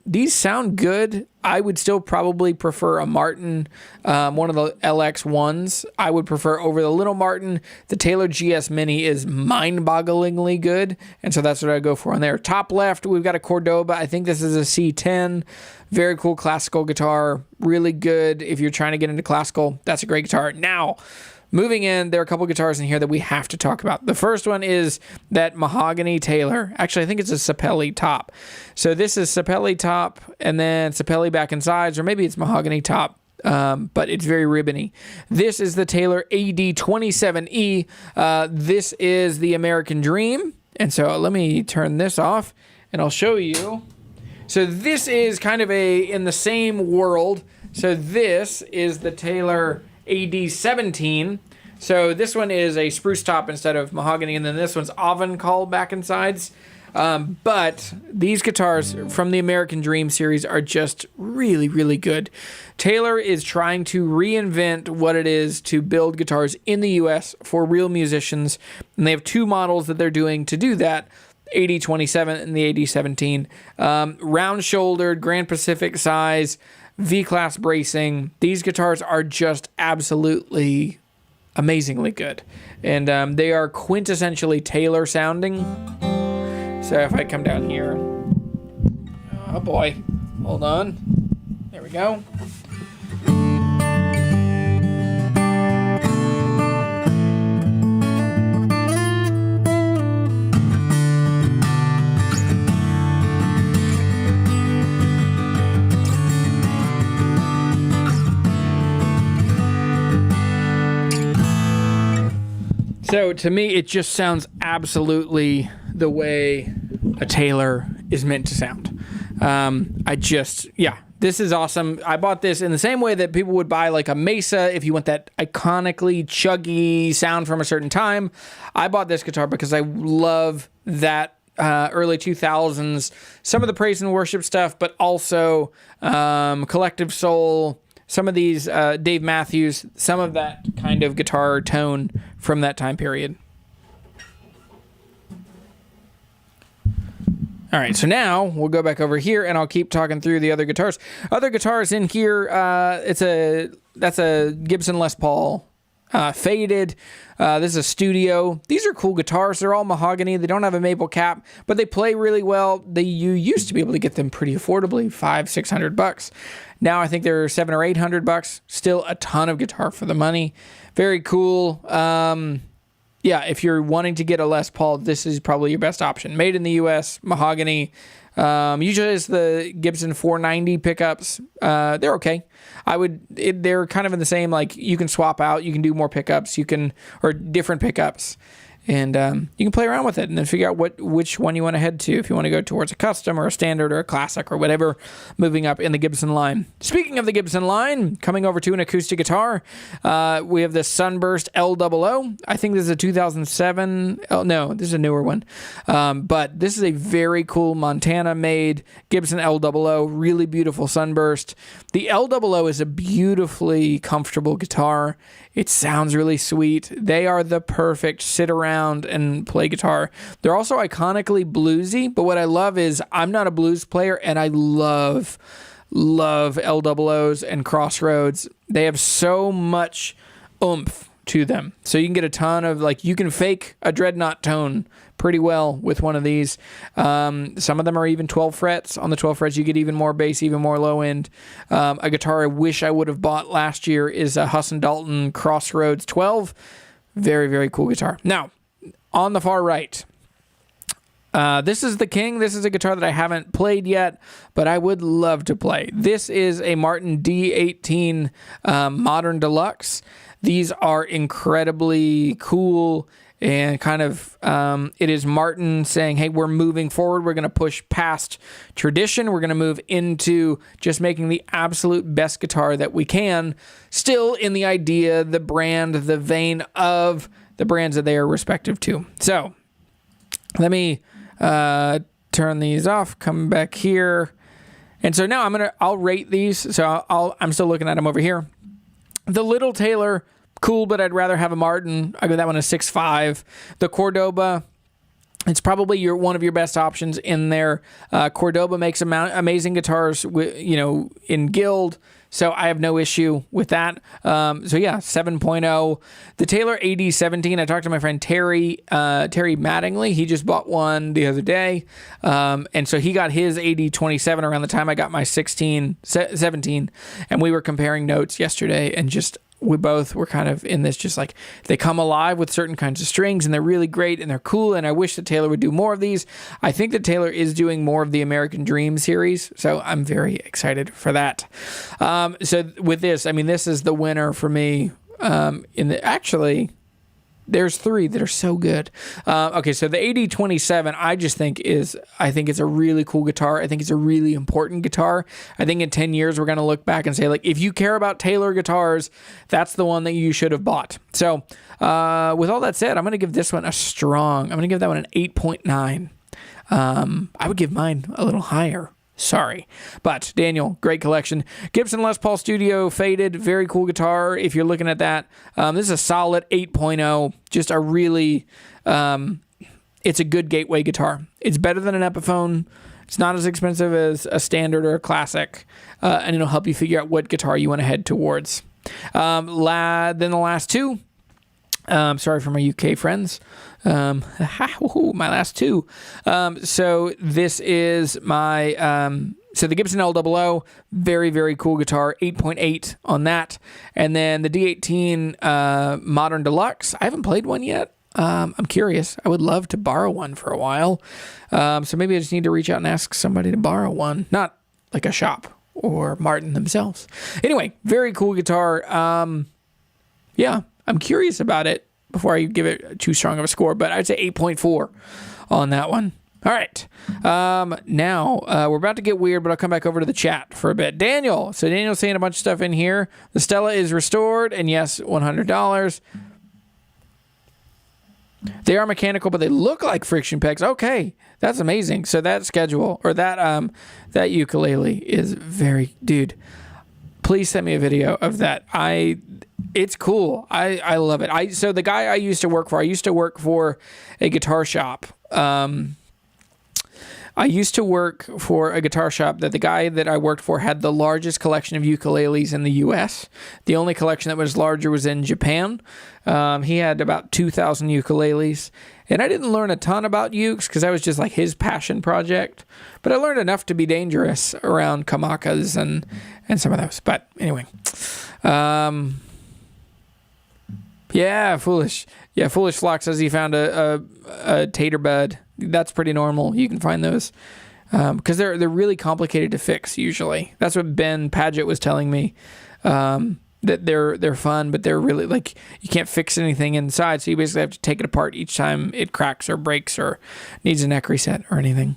These sound good. I would still probably prefer a Martin, one of the LX1s. I would prefer over the little Martin. The Taylor GS Mini is mind-bogglingly good, and so that's what I go for on there. Top left, we've got a Cordoba. I think this is a C10. Very cool classical guitar. Really good if you're trying to get into classical. That's a great guitar. Now, moving in, there are a couple guitars in here that we have to talk about. The first one is that mahogany Taylor. Actually, I think it's a Sapelli top. So this is Sapelli top and then Sapelli back and sides, or maybe it's mahogany top, but it's very ribbony. This is the Taylor AD17e. This is the American Dream. And so let me turn this off and I'll show you. So this is kind of in the same world. So this is the Taylor AD17. So this one is a spruce top instead of mahogany, and then this one's Avoncall back and sides. But these guitars from the American Dream series are just really, really good. Taylor is trying to reinvent what it is to build guitars in the US for real musicians, and they have two models that they're doing to do that. AD27 and the AD17. Round-shouldered, Grand Pacific size, V-class bracing. These guitars are just absolutely amazingly good. And they are quintessentially Taylor sounding. So if I come down here. Oh boy. Hold on. There we go. So to me, it just sounds absolutely the way a Taylor is meant to sound. This is awesome. I bought this in the same way that people would buy like a Mesa if you want that iconically chuggy sound from a certain time. I bought this guitar because I love that early 2000s, some of the praise and worship stuff, but also Collective Soul, some of these Dave Matthews, some of that kind of guitar tone from that time period. All right, so now we'll go back over here and I'll keep talking through the other guitars. Other guitars in here, that's a Gibson Les Paul faded. This is a studio. These are cool guitars. They're all mahogany. They don't have a maple cap, but they play really well. You used to be able to get them pretty affordably, $500-600. Now I think they're $700 or $800. Still a ton of guitar for the money. Very cool. If you're wanting to get a Les Paul, this is probably your best option. Made in the U.S., mahogany. Usually it's the Gibson 490 pickups. They're okay. They're kind of in the same, like you can swap out, you can do more pickups, or different pickups. And you can play around with it and then figure out which one you want to head to, if you want to go towards a custom or a standard or a classic or whatever, moving up in the Gibson line. Speaking of the Gibson line, coming over to an acoustic guitar, we have the Sunburst L00. I think this is a 2007. Oh, no, this is a newer one. But this is a very cool Montana-made Gibson L00, really beautiful Sunburst. The L00 is a beautifully comfortable guitar. It sounds really sweet. They are the perfect sit around and play guitar. They're also iconically bluesy, but what I love is I'm not a blues player, and I love L00s and Crossroads. They have so much oomph to them. So you can get a ton of, you can fake a dreadnought tone pretty well with one of these. Some of them are even 12 frets. On the 12 frets, you get even more bass, even more low end. A guitar I wish I would have bought last year is a Husson Dalton Crossroads 12. Very, very cool guitar. Now, on the far right, this is the King. This is a guitar that I haven't played yet, but I would love to play. This is a Martin D18 Modern Deluxe. These are incredibly cool and kind of, it is Martin saying, hey, we're moving forward. We're going to push past tradition. We're going to move into just making the absolute best guitar that we can, still in the idea, the brand, the vein of the brands that they are respective to. So let me turn these off, come back here. And so now I'll rate these. So I'm still looking at them over here. The Little Taylor, cool, but I'd rather have a Martin. I give that one a 6.5. The Cordoba, it's probably one of your best options in there. Cordoba makes amazing guitars, in Guild, so I have no issue with that. So yeah, 7.0. The Taylor AD17, I talked to my friend Terry Mattingly. He just bought one the other day, and so he got his AD27 around the time I got my 17, and we were comparing notes yesterday, and just we both were kind of in this, just like, they come alive with certain kinds of strings, and they're really great, and they're cool, and I wish that Taylor would do more of these. I think that Taylor is doing more of the American Dream series, so I'm very excited for that. So with this, this is the winner for me. Actually, there's three that are so good. Okay, so the AD27, I think it's a really cool guitar. I think it's a really important guitar. I think in 10 years, we're going to look back and say, like, if you care about Taylor guitars, that's the one that you should have bought. So with all that said, I'm going to give this one I'm going to give that one an 8.9. I would give mine a little higher. Sorry. But Daniel, great collection. Gibson Les Paul Studio Faded, very cool guitar if you're looking at that. This is a solid 8.0. Just a really, it's a good gateway guitar. It's better than an Epiphone. It's not as expensive as a standard or a classic. And it'll help you figure out what guitar you want to head towards. Then the last two. Sorry for my UK friends. My last two. So this is my, so the Gibson L00, very, very cool guitar, 8.8 on that. And then the D18 Modern Deluxe. I haven't played one yet. I'm curious. I would love to borrow one for a while. So maybe I just need to reach out and ask somebody to borrow one. Not like a shop or Martin themselves. Anyway, very cool guitar. Yeah, I'm curious about it before I give it too strong of a score, but I'd say 8.4 on that one. All right. Now, we're about to get weird, but I'll come back over to the chat for a bit. Daniel. So Daniel's saying a bunch of stuff in here. The Stella is restored, and yes, $100. They are mechanical, but they look like friction pegs. Okay, that's amazing. So that schedule, or that ukulele is very, dude, please send me a video of that. It's cool. I love it. So the guy I used to work for a guitar shop. I used to work for a guitar shop that the guy that I worked for had the largest collection of ukuleles in the U.S. The only collection that was larger was in Japan. He had about 2,000 ukuleles. And I didn't learn a ton about ukes because that was just like his passion project. But I learned enough to be dangerous around kamakas and some of those. But anyway. Yeah, Foolish. Yeah, Foolish Flock says he found a tater bud. That's pretty normal. You can find those because they're really complicated to fix usually. That's what Ben Paget was telling me. That they're fun, but they're really, like, you can't fix anything inside, so you basically have to take it apart each time it cracks or breaks or needs a neck reset or anything.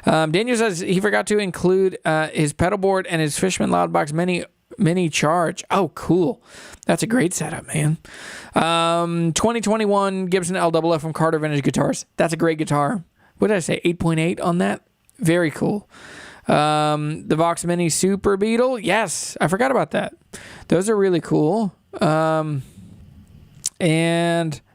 Daniel says he forgot to include his pedal board and his Fishman Loudbox mini charge. Oh, cool. That's a great setup, man. 2021 Gibson L00 from Carter Vintage Guitars. That's a great guitar. What did I say? 8.8 on that? Very cool. The Vox Mini Super Beetle. Yes, I forgot about that. Those are really cool. And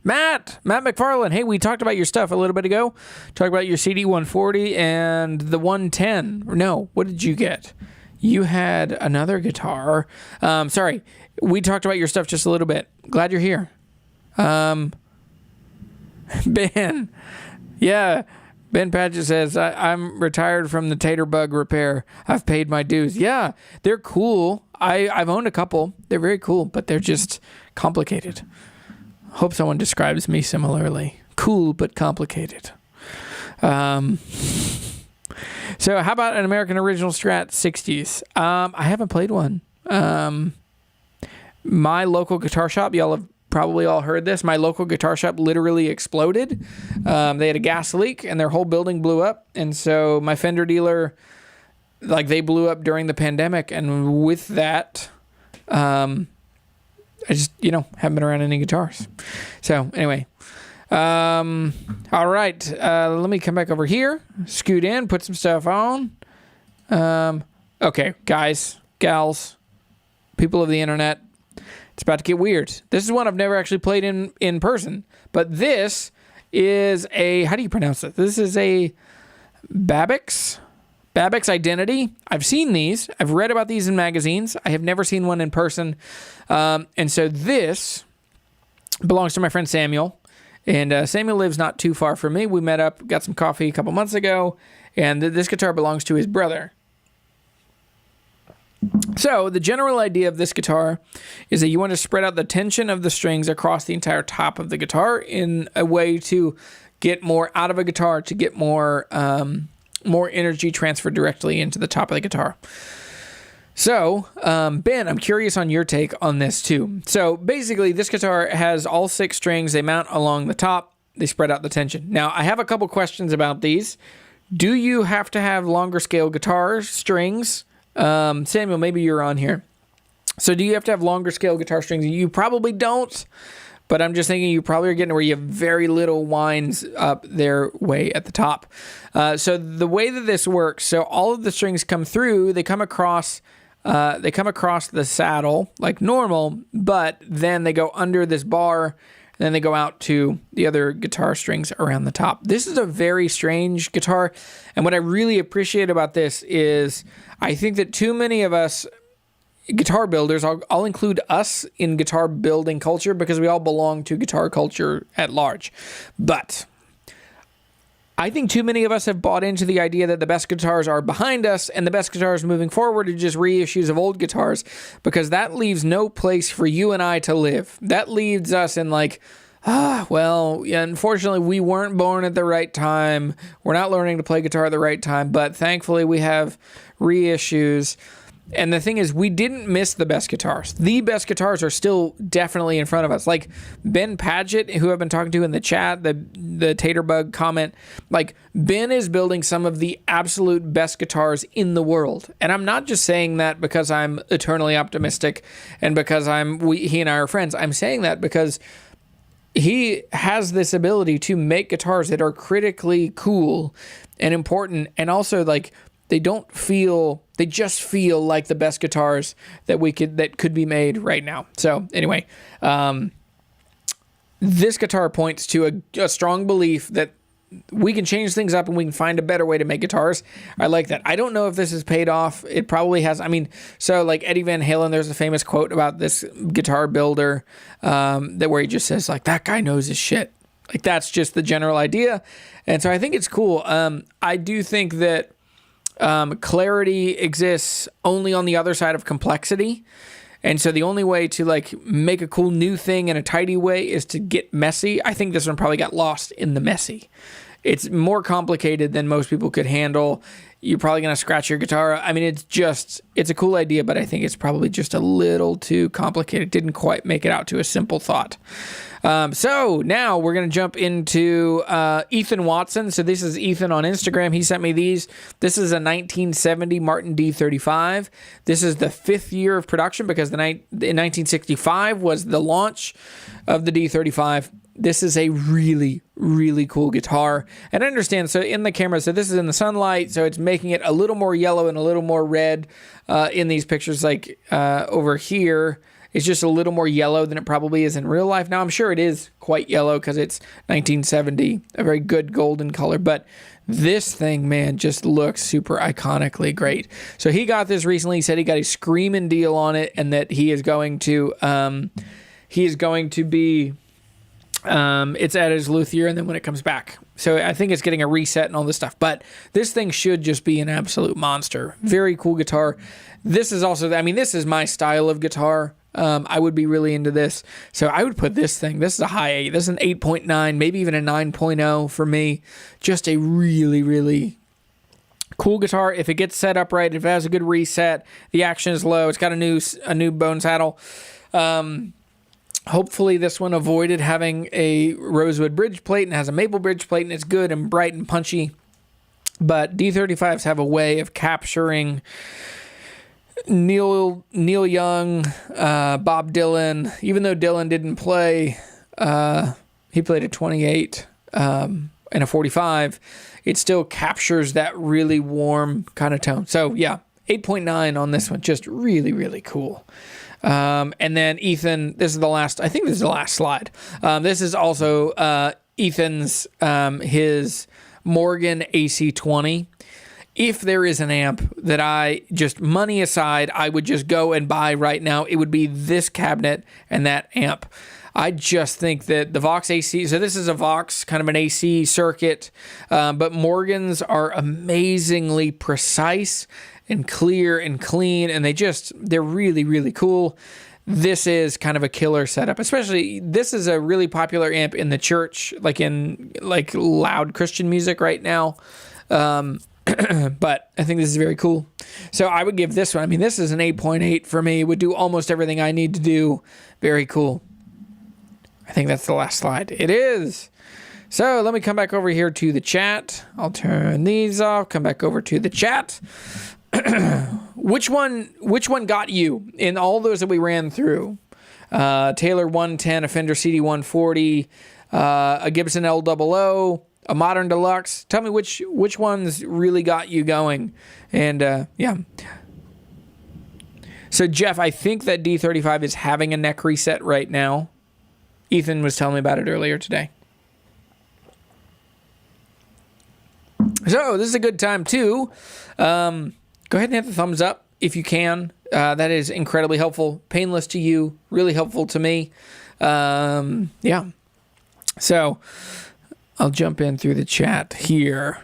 Matt McFarland. Hey, we talked about your stuff a little bit ago. Talked about your CD140 and the 110. No, what did you get? You had another guitar. Sorry, we talked about your stuff just a little bit. Glad you're here. Ben. Yeah. Ben Paget says, I'm retired from the tater bug repair. I've paid my dues. Yeah, they're cool. I've owned a couple. They're very cool, but they're just complicated. Hope someone describes me similarly. Cool but complicated. So how about an American Original Strat 60s? I haven't played one. My local guitar shop, y'all have probably all heard this. My local guitar shop literally exploded. They had a gas leak and their whole building blew up. And so my Fender dealer, like, they blew up during the pandemic. And with that, I just, haven't been around any guitars. So anyway, all right. Let me come back over here, scoot in, put some stuff on. Okay, guys, gals, people of the internet, it's about to get weird. This is one I've never actually played in person, but this is a, how do you pronounce it? This is a Babex Identity. I've seen these. I've read about these in magazines. I have never seen one in person. And so this belongs to my friend Samuel. And Samuel lives not too far from me. We met up, got some coffee a couple months ago, and this guitar belongs to his brother. So the general idea of this guitar is that you want to spread out the tension of the strings across the entire top of the guitar in a way to get more out of a guitar, to get more energy transferred directly into the top of the guitar. So, Ben, I'm curious on your take on this too. So basically, this guitar has all 6 strings. They mount along the top. They spread out the tension. Now, I have a couple questions about these. Do you have to have longer scale guitar strings? Samuel, maybe you're on here. So do you have to have longer scale guitar strings? You probably don't, but I'm just thinking you probably are getting where you have very little winds up their way at the top. So the way that this works, so all of the strings come through, they come across the saddle like normal, but then they go under this bar, and then they go out to the other guitar strings around the top. This is a very strange guitar, and what I really appreciate about this is I think that too many of us guitar builders, I'll include us in guitar building culture because we all belong to guitar culture at large, but I think too many of us have bought into the idea that the best guitars are behind us and the best guitars moving forward are just reissues of old guitars, because that leaves no place for you and I to live. That leaves us in like, unfortunately, we weren't born at the right time. We're not learning to play guitar at the right time, but thankfully we have reissues. And the thing is, we didn't miss the best guitars. The best guitars are still definitely in front of us. Like Ben Paget, who I've been talking to in the chat, the Taterbug comment, like Ben is building some of the absolute best guitars in the world. And I'm not just saying that because I'm eternally optimistic and because he and I are friends. I'm saying that because he has this ability to make guitars that are critically cool and important, and also like they just feel like the best guitars that could be made right now. So anyway, this guitar points to a strong belief that we can change things up and we can find a better way to make guitars. I like that. I don't know if this has paid off. It probably has. I mean, so like Eddie Van Halen, there's a famous quote about this guitar builder where he just says like, that guy knows his shit. Like that's just the general idea. And so I think it's cool. I do think that clarity exists only on the other side of complexity. And so the only way to like make a cool new thing in a tidy way is to get messy. I think this one probably got lost in the messy. It's more complicated than most people could handle. You're probably going to scratch your guitar. I mean, it's a cool idea, but I think it's probably just a little too complicated. Didn't quite make it out to a simple thought. So now we're going to jump into Ethan Watson. So this is Ethan on Instagram. He sent me these. This is a 1970 Martin D35. This is the 5th year of production because in 1965 was the launch of the D35. This is a really, really cool guitar. And I understand, so in the camera, so this is in the sunlight, so it's making it a little more yellow and a little more red in these pictures. Like over here, it's just a little more yellow than it probably is in real life. Now, I'm sure it is quite yellow because it's 1970, a very good golden color. But this thing, man, just looks super iconically great. So he got this recently. He said he got a screaming deal on it and that he is going to be... it's at his luthier, and then when it comes back. So I think it's getting a reset and all this stuff. But this thing should just be an absolute monster. Very cool guitar. This is also, I mean, this is my style of guitar. I would be really into this. So I would put this thing, this is a high 8. This is an 8.9, maybe even a 9.0 for me. Just a really, really cool guitar. If it gets set up right, if it has a good reset, the action is low, it's got a new bone saddle. Hopefully this one avoided having a rosewood bridge plate and has a maple bridge plate, and it's good and bright and punchy. But D35s have a way of capturing Neil Young, Bob Dylan. Even though Dylan didn't play, he played a 28 and a 45. It still captures that really warm kind of tone. So yeah, 8.9 on this one, just really, really cool. And then Ethan, this is the last, I think this is the last slide. This is also Ethan's, his Morgan AC20. If there is an amp that I, just money aside, I would just go and buy right now, it would be this cabinet and that amp. I just think that the Vox AC, so this is a Vox, kind of an AC circuit, but Morgans are amazingly precise and clear and clean, and they're really, really cool. This is kind of a killer setup, especially, this is a really popular amp in the church, like in loud Christian music right now. But I think this is very cool. So I would give this one, I mean, this is an 8.8 for me. It would do almost everything I need to do. Very cool. I think that's the last slide. It is. So let me come back over here to the chat. I'll turn these off, come back over to the chat. Which one got you in all those that we ran through? Taylor 110, a Fender CD140, a Gibson L00, a Modern Deluxe. Tell me which ones really got you going. And yeah. So Jeff, I think that D35 is having a neck reset right now. Ethan was telling me about it earlier today. So this is a good time too. Go ahead and hit the thumbs up if you can. That is incredibly helpful. Painless to you, really helpful to me. Yeah. So I'll jump in through the chat here.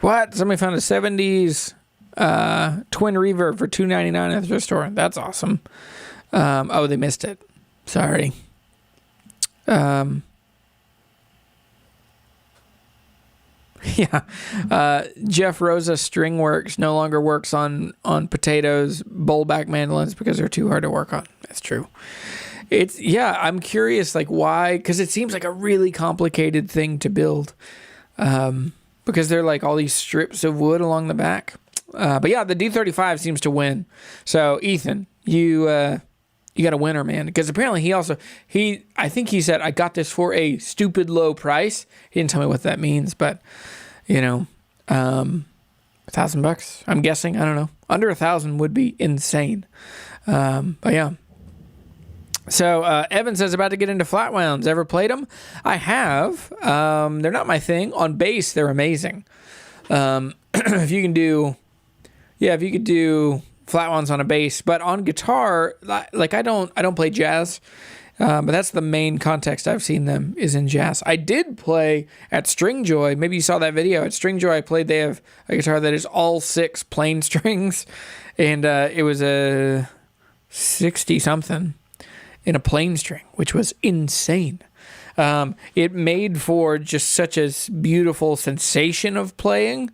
What? Somebody found a 70s twin reverb for $2.99 at the thrift store. That's awesome. Oh, they missed it. Sorry. Yeah. Jeff Rosa Stringworks no longer works on Potatoes bowlback mandolins because they're too hard to work on. That's true. I'm curious, like, why? Because it seems like a really complicated thing to build. Because they're like all these strips of wood along the back. But yeah, the D35 seems to win. So Ethan, you got a winner, man. Because apparently I think he said, I got this for a stupid low price. He didn't tell me what that means, but $1,000, I'm guessing. I don't know. Under 1,000 would be insane. But yeah. So Evan says, about to get into flat wounds. Ever played them? I have. They're not my thing. On bass, they're amazing. If you could do flat wounds on a bass, but on guitar, like I don't play jazz. But that's the main context I've seen them is in jazz. I did play at Stringjoy. Maybe you saw that video. At Stringjoy, they have a guitar that is all 6 plain strings, and it was a 60-something in a plain string, which was insane. It made for just such a beautiful sensation of playing.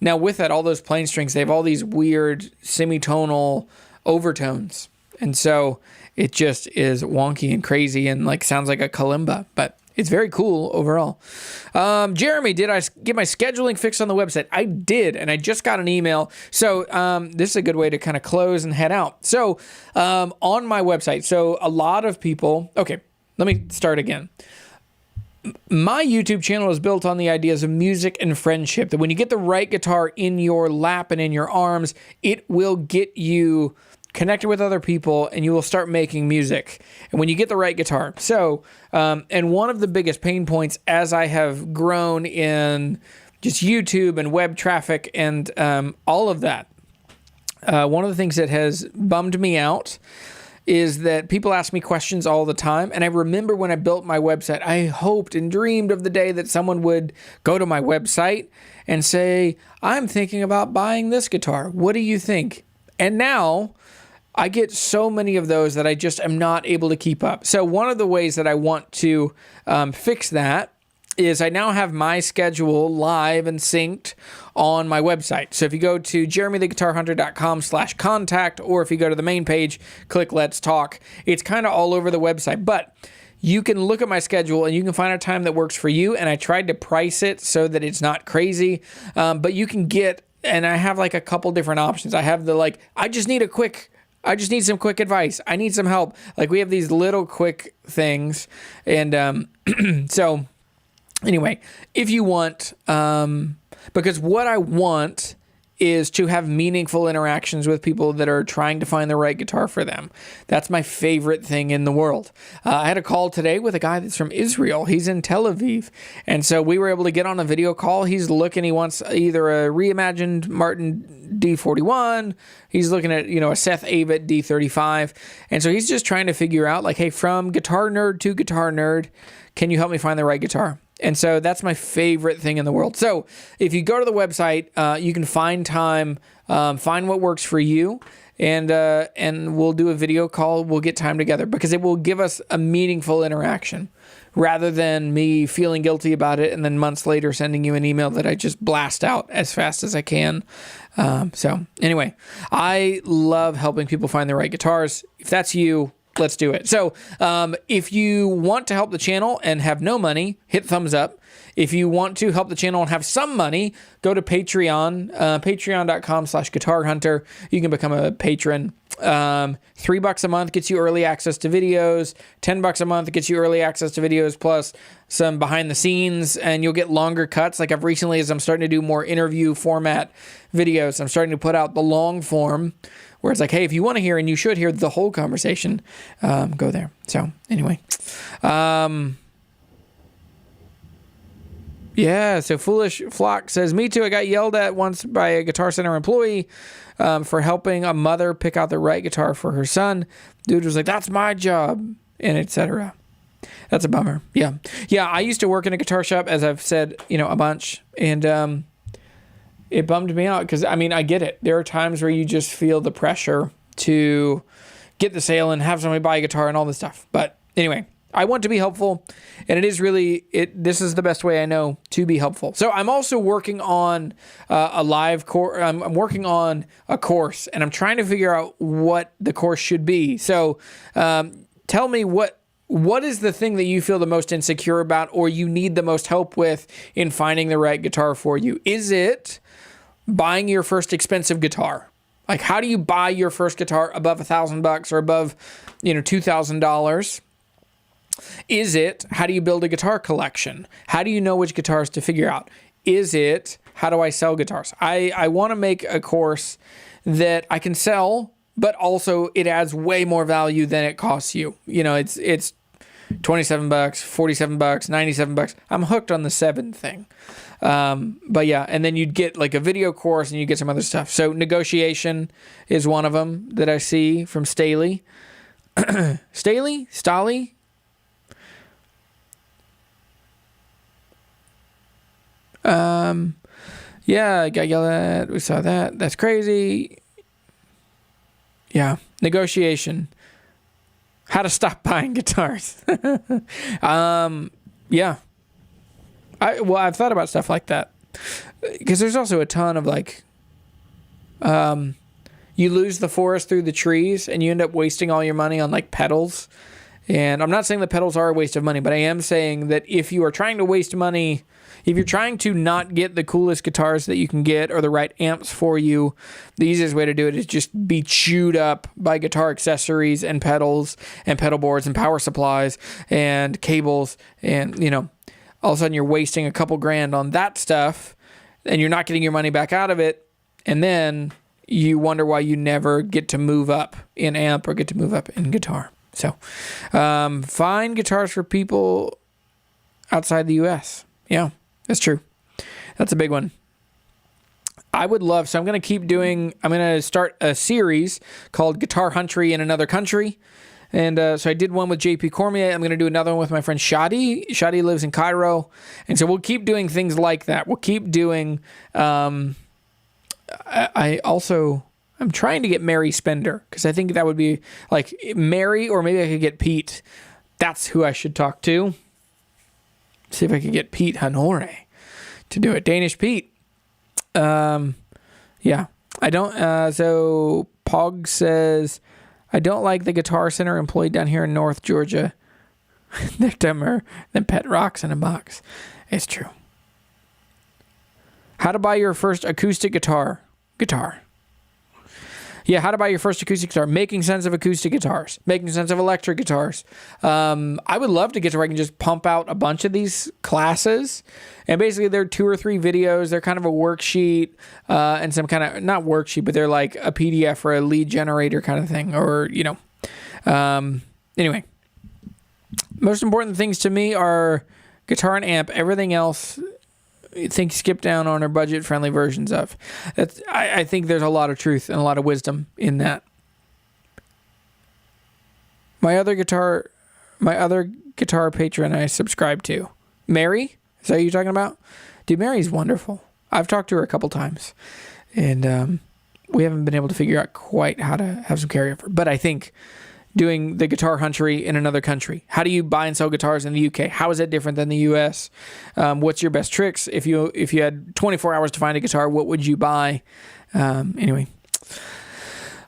Now, with that, all those plain strings, they have all these weird semitonal overtones. And so it just is wonky and crazy and sounds like a kalimba, but it's very cool overall. Jeremy, did I get my scheduling fixed on the website? I did, and I just got an email. So this is a good way to kind of close and head out. So on my website, so a lot of people... Okay, let me start again. My YouTube channel is built on the ideas of music and friendship, that when you get the right guitar in your lap and in your arms, it will get you connected with other people, and you will start making music. And when you get the right guitar. So, and one of the biggest pain points as I have grown in just YouTube and web traffic and all of that, one of the things that has bummed me out is that people ask me questions all the time. And I remember when I built my website, I hoped and dreamed of the day that someone would go to my website and say, I'm thinking about buying this guitar. What do you think? And now I get so many of those that I just am not able to keep up. So one of the ways that I want to fix that is I now have my schedule live and synced on my website. So if you go to jeremytheguitarhunter.com/contact, or if you go to the main page, click Let's Talk, it's kind of all over the website. But you can look at my schedule and you can find a time that works for you. And I tried to price it so that it's not crazy. But you can get, and I have like a couple different options. I have the I just need some quick advice. I need some help. Like we have these little quick things. And so anyway, if you want, because what I want is to have meaningful interactions with people that are trying to find the right guitar for them. That's my favorite thing in the world. I had a call today with a guy that's from Israel. He's in Tel Aviv. And so we were able to get on a video call. He wants either a reimagined Martin D41. He's looking at, a Seth Avett D35. And so he's just trying to figure out hey, from guitar nerd to guitar nerd, can you help me find the right guitar? And so that's my favorite thing in the world. So if you go to the website, you can find time, find what works for you, and we'll do a video call. We'll get time together because it will give us a meaningful interaction rather than me feeling guilty about it and then months later sending you an email that I just blast out as fast as I can. So anyway, I love helping people find the right guitars. If that's you, let's do it. So if you want to help the channel and have no money, hit thumbs up. If you want to help the channel and have some money, go to Patreon, patreon.com/guitarhunter. You can become a patron. $3 a month gets you early access to videos. $10 a month gets you early access to videos plus some behind the scenes, and you'll get longer cuts. Like I've recently, as I'm starting to do more interview format videos, I'm starting to put out the long form where it's hey, if you want to hear and you should hear the whole conversation, go there. So anyway, yeah, so Foolish Flock says, me too. I got yelled at once by a Guitar Center employee for helping a mother pick out the right guitar for her son. Dude was like, that's my job, and etc. That's a bummer. Yeah. I used to work in a guitar shop, as I've said, a bunch, and it bummed me out because, I get it. There are times where you just feel the pressure to get the sale and have somebody buy a guitar and all this stuff. But anyway, I want to be helpful, and it is really, this is the best way I know to be helpful. So I'm also working on a live course. I'm working on a course, and I'm trying to figure out what the course should be. So tell me what is the thing that you feel the most insecure about or you need the most help with in finding the right guitar for you? Is it buying your first expensive guitar? How do you buy your first guitar above $1,000 or above, $2,000? Is it, how do you build a guitar collection? How do you know which guitars to figure out? Is it, how do I sell guitars? I want to make a course that I can sell, but also it adds way more value than it costs you. It's $27, $47, $97. I'm hooked on the 7 thing. But yeah, and then you'd get a video course and you get some other stuff. So negotiation is one of them that I see from Staley. Stolly? Yeah, I got yelled at. We saw that. That's crazy. Yeah, negotiation. How to stop buying guitars. Yeah. I've thought about stuff like that because there's also a ton of you lose the forest through the trees and you end up wasting all your money on pedals. And I'm not saying the pedals are a waste of money, but I am saying that if you are trying to waste money, if you're trying to not get the coolest guitars that you can get or the right amps for you, the easiest way to do it is just be chewed up by guitar accessories and pedals and pedal boards and power supplies and cables. And, all of a sudden you're wasting a couple grand on that stuff and you're not getting your money back out of it. And then you wonder why you never get to move up in amp or get to move up in guitar. So find guitars for people outside the U.S. Yeah, that's true. That's a big one. I would love, so I'm going to start a series called Guitar Huntry in Another Country. And so I did one with JP Cormier. I'm going to do another one with my friend Shadi. Shadi lives in Cairo. And so we'll keep doing things like that. We'll keep doing, I'm trying to get Mary Spender, because I think that would be like Mary, or maybe I could get Pete. That's who I should talk to. See if I could get Pete Hanore to do it. Danish Pete. Yeah, I don't, so Pog says, I don't like the Guitar Center employee down here in North Georgia. They're dumber than pet rocks in a box. It's true. How to buy your first acoustic guitar. Yeah, how to buy your first acoustic guitar. Making sense of acoustic guitars. Making sense of electric guitars. I would love to get to where I can just pump out a bunch of these classes. And basically, they're 2 or 3 videos. They're kind of a worksheet and some kind of, not worksheet, but they're like a PDF or a lead generator kind of thing. Or, you know. Anyway. Most important things to me are guitar and amp. Everything else, I think skip down on our budget-friendly versions of. I think there's a lot of truth and a lot of wisdom in that. My other guitar patron I subscribe to. Mary? Is that what you're talking about? Dude, Mary's wonderful. I've talked to her a couple times. And we haven't been able to figure out quite how to have some carryover. But I think doing the Guitar Huntry in Another Country. How do you buy and sell guitars in the UK? How is that different than the US? What's your best tricks? If you had 24 hours to find a guitar, what would you buy? Anyway.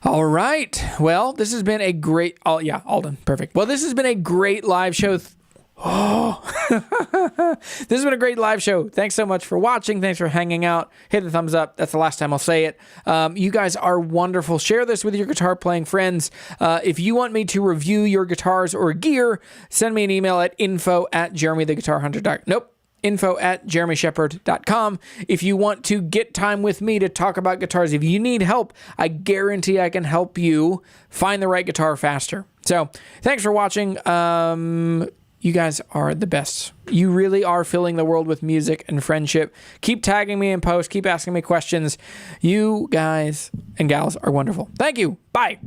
All right. Well, this has been a great... Oh, yeah, Alden. Perfect. Well, this has been a great live show. This has been a great live show. Thanks so much for watching. Thanks for hanging out. Hit the thumbs up. That's the last time I'll say it. You guys are wonderful. Share this with your guitar playing friends. If you want me to review your guitars or gear, send me an email at info@jeremytheguitarhunter.com. If you want to get time with me to talk about guitars, if you need help, I guarantee I can help you find the right guitar faster. So thanks for watching. You guys are the best. You really are filling the world with music and friendship. Keep tagging me in posts. Keep asking me questions. You guys and gals are wonderful. Thank you. Bye.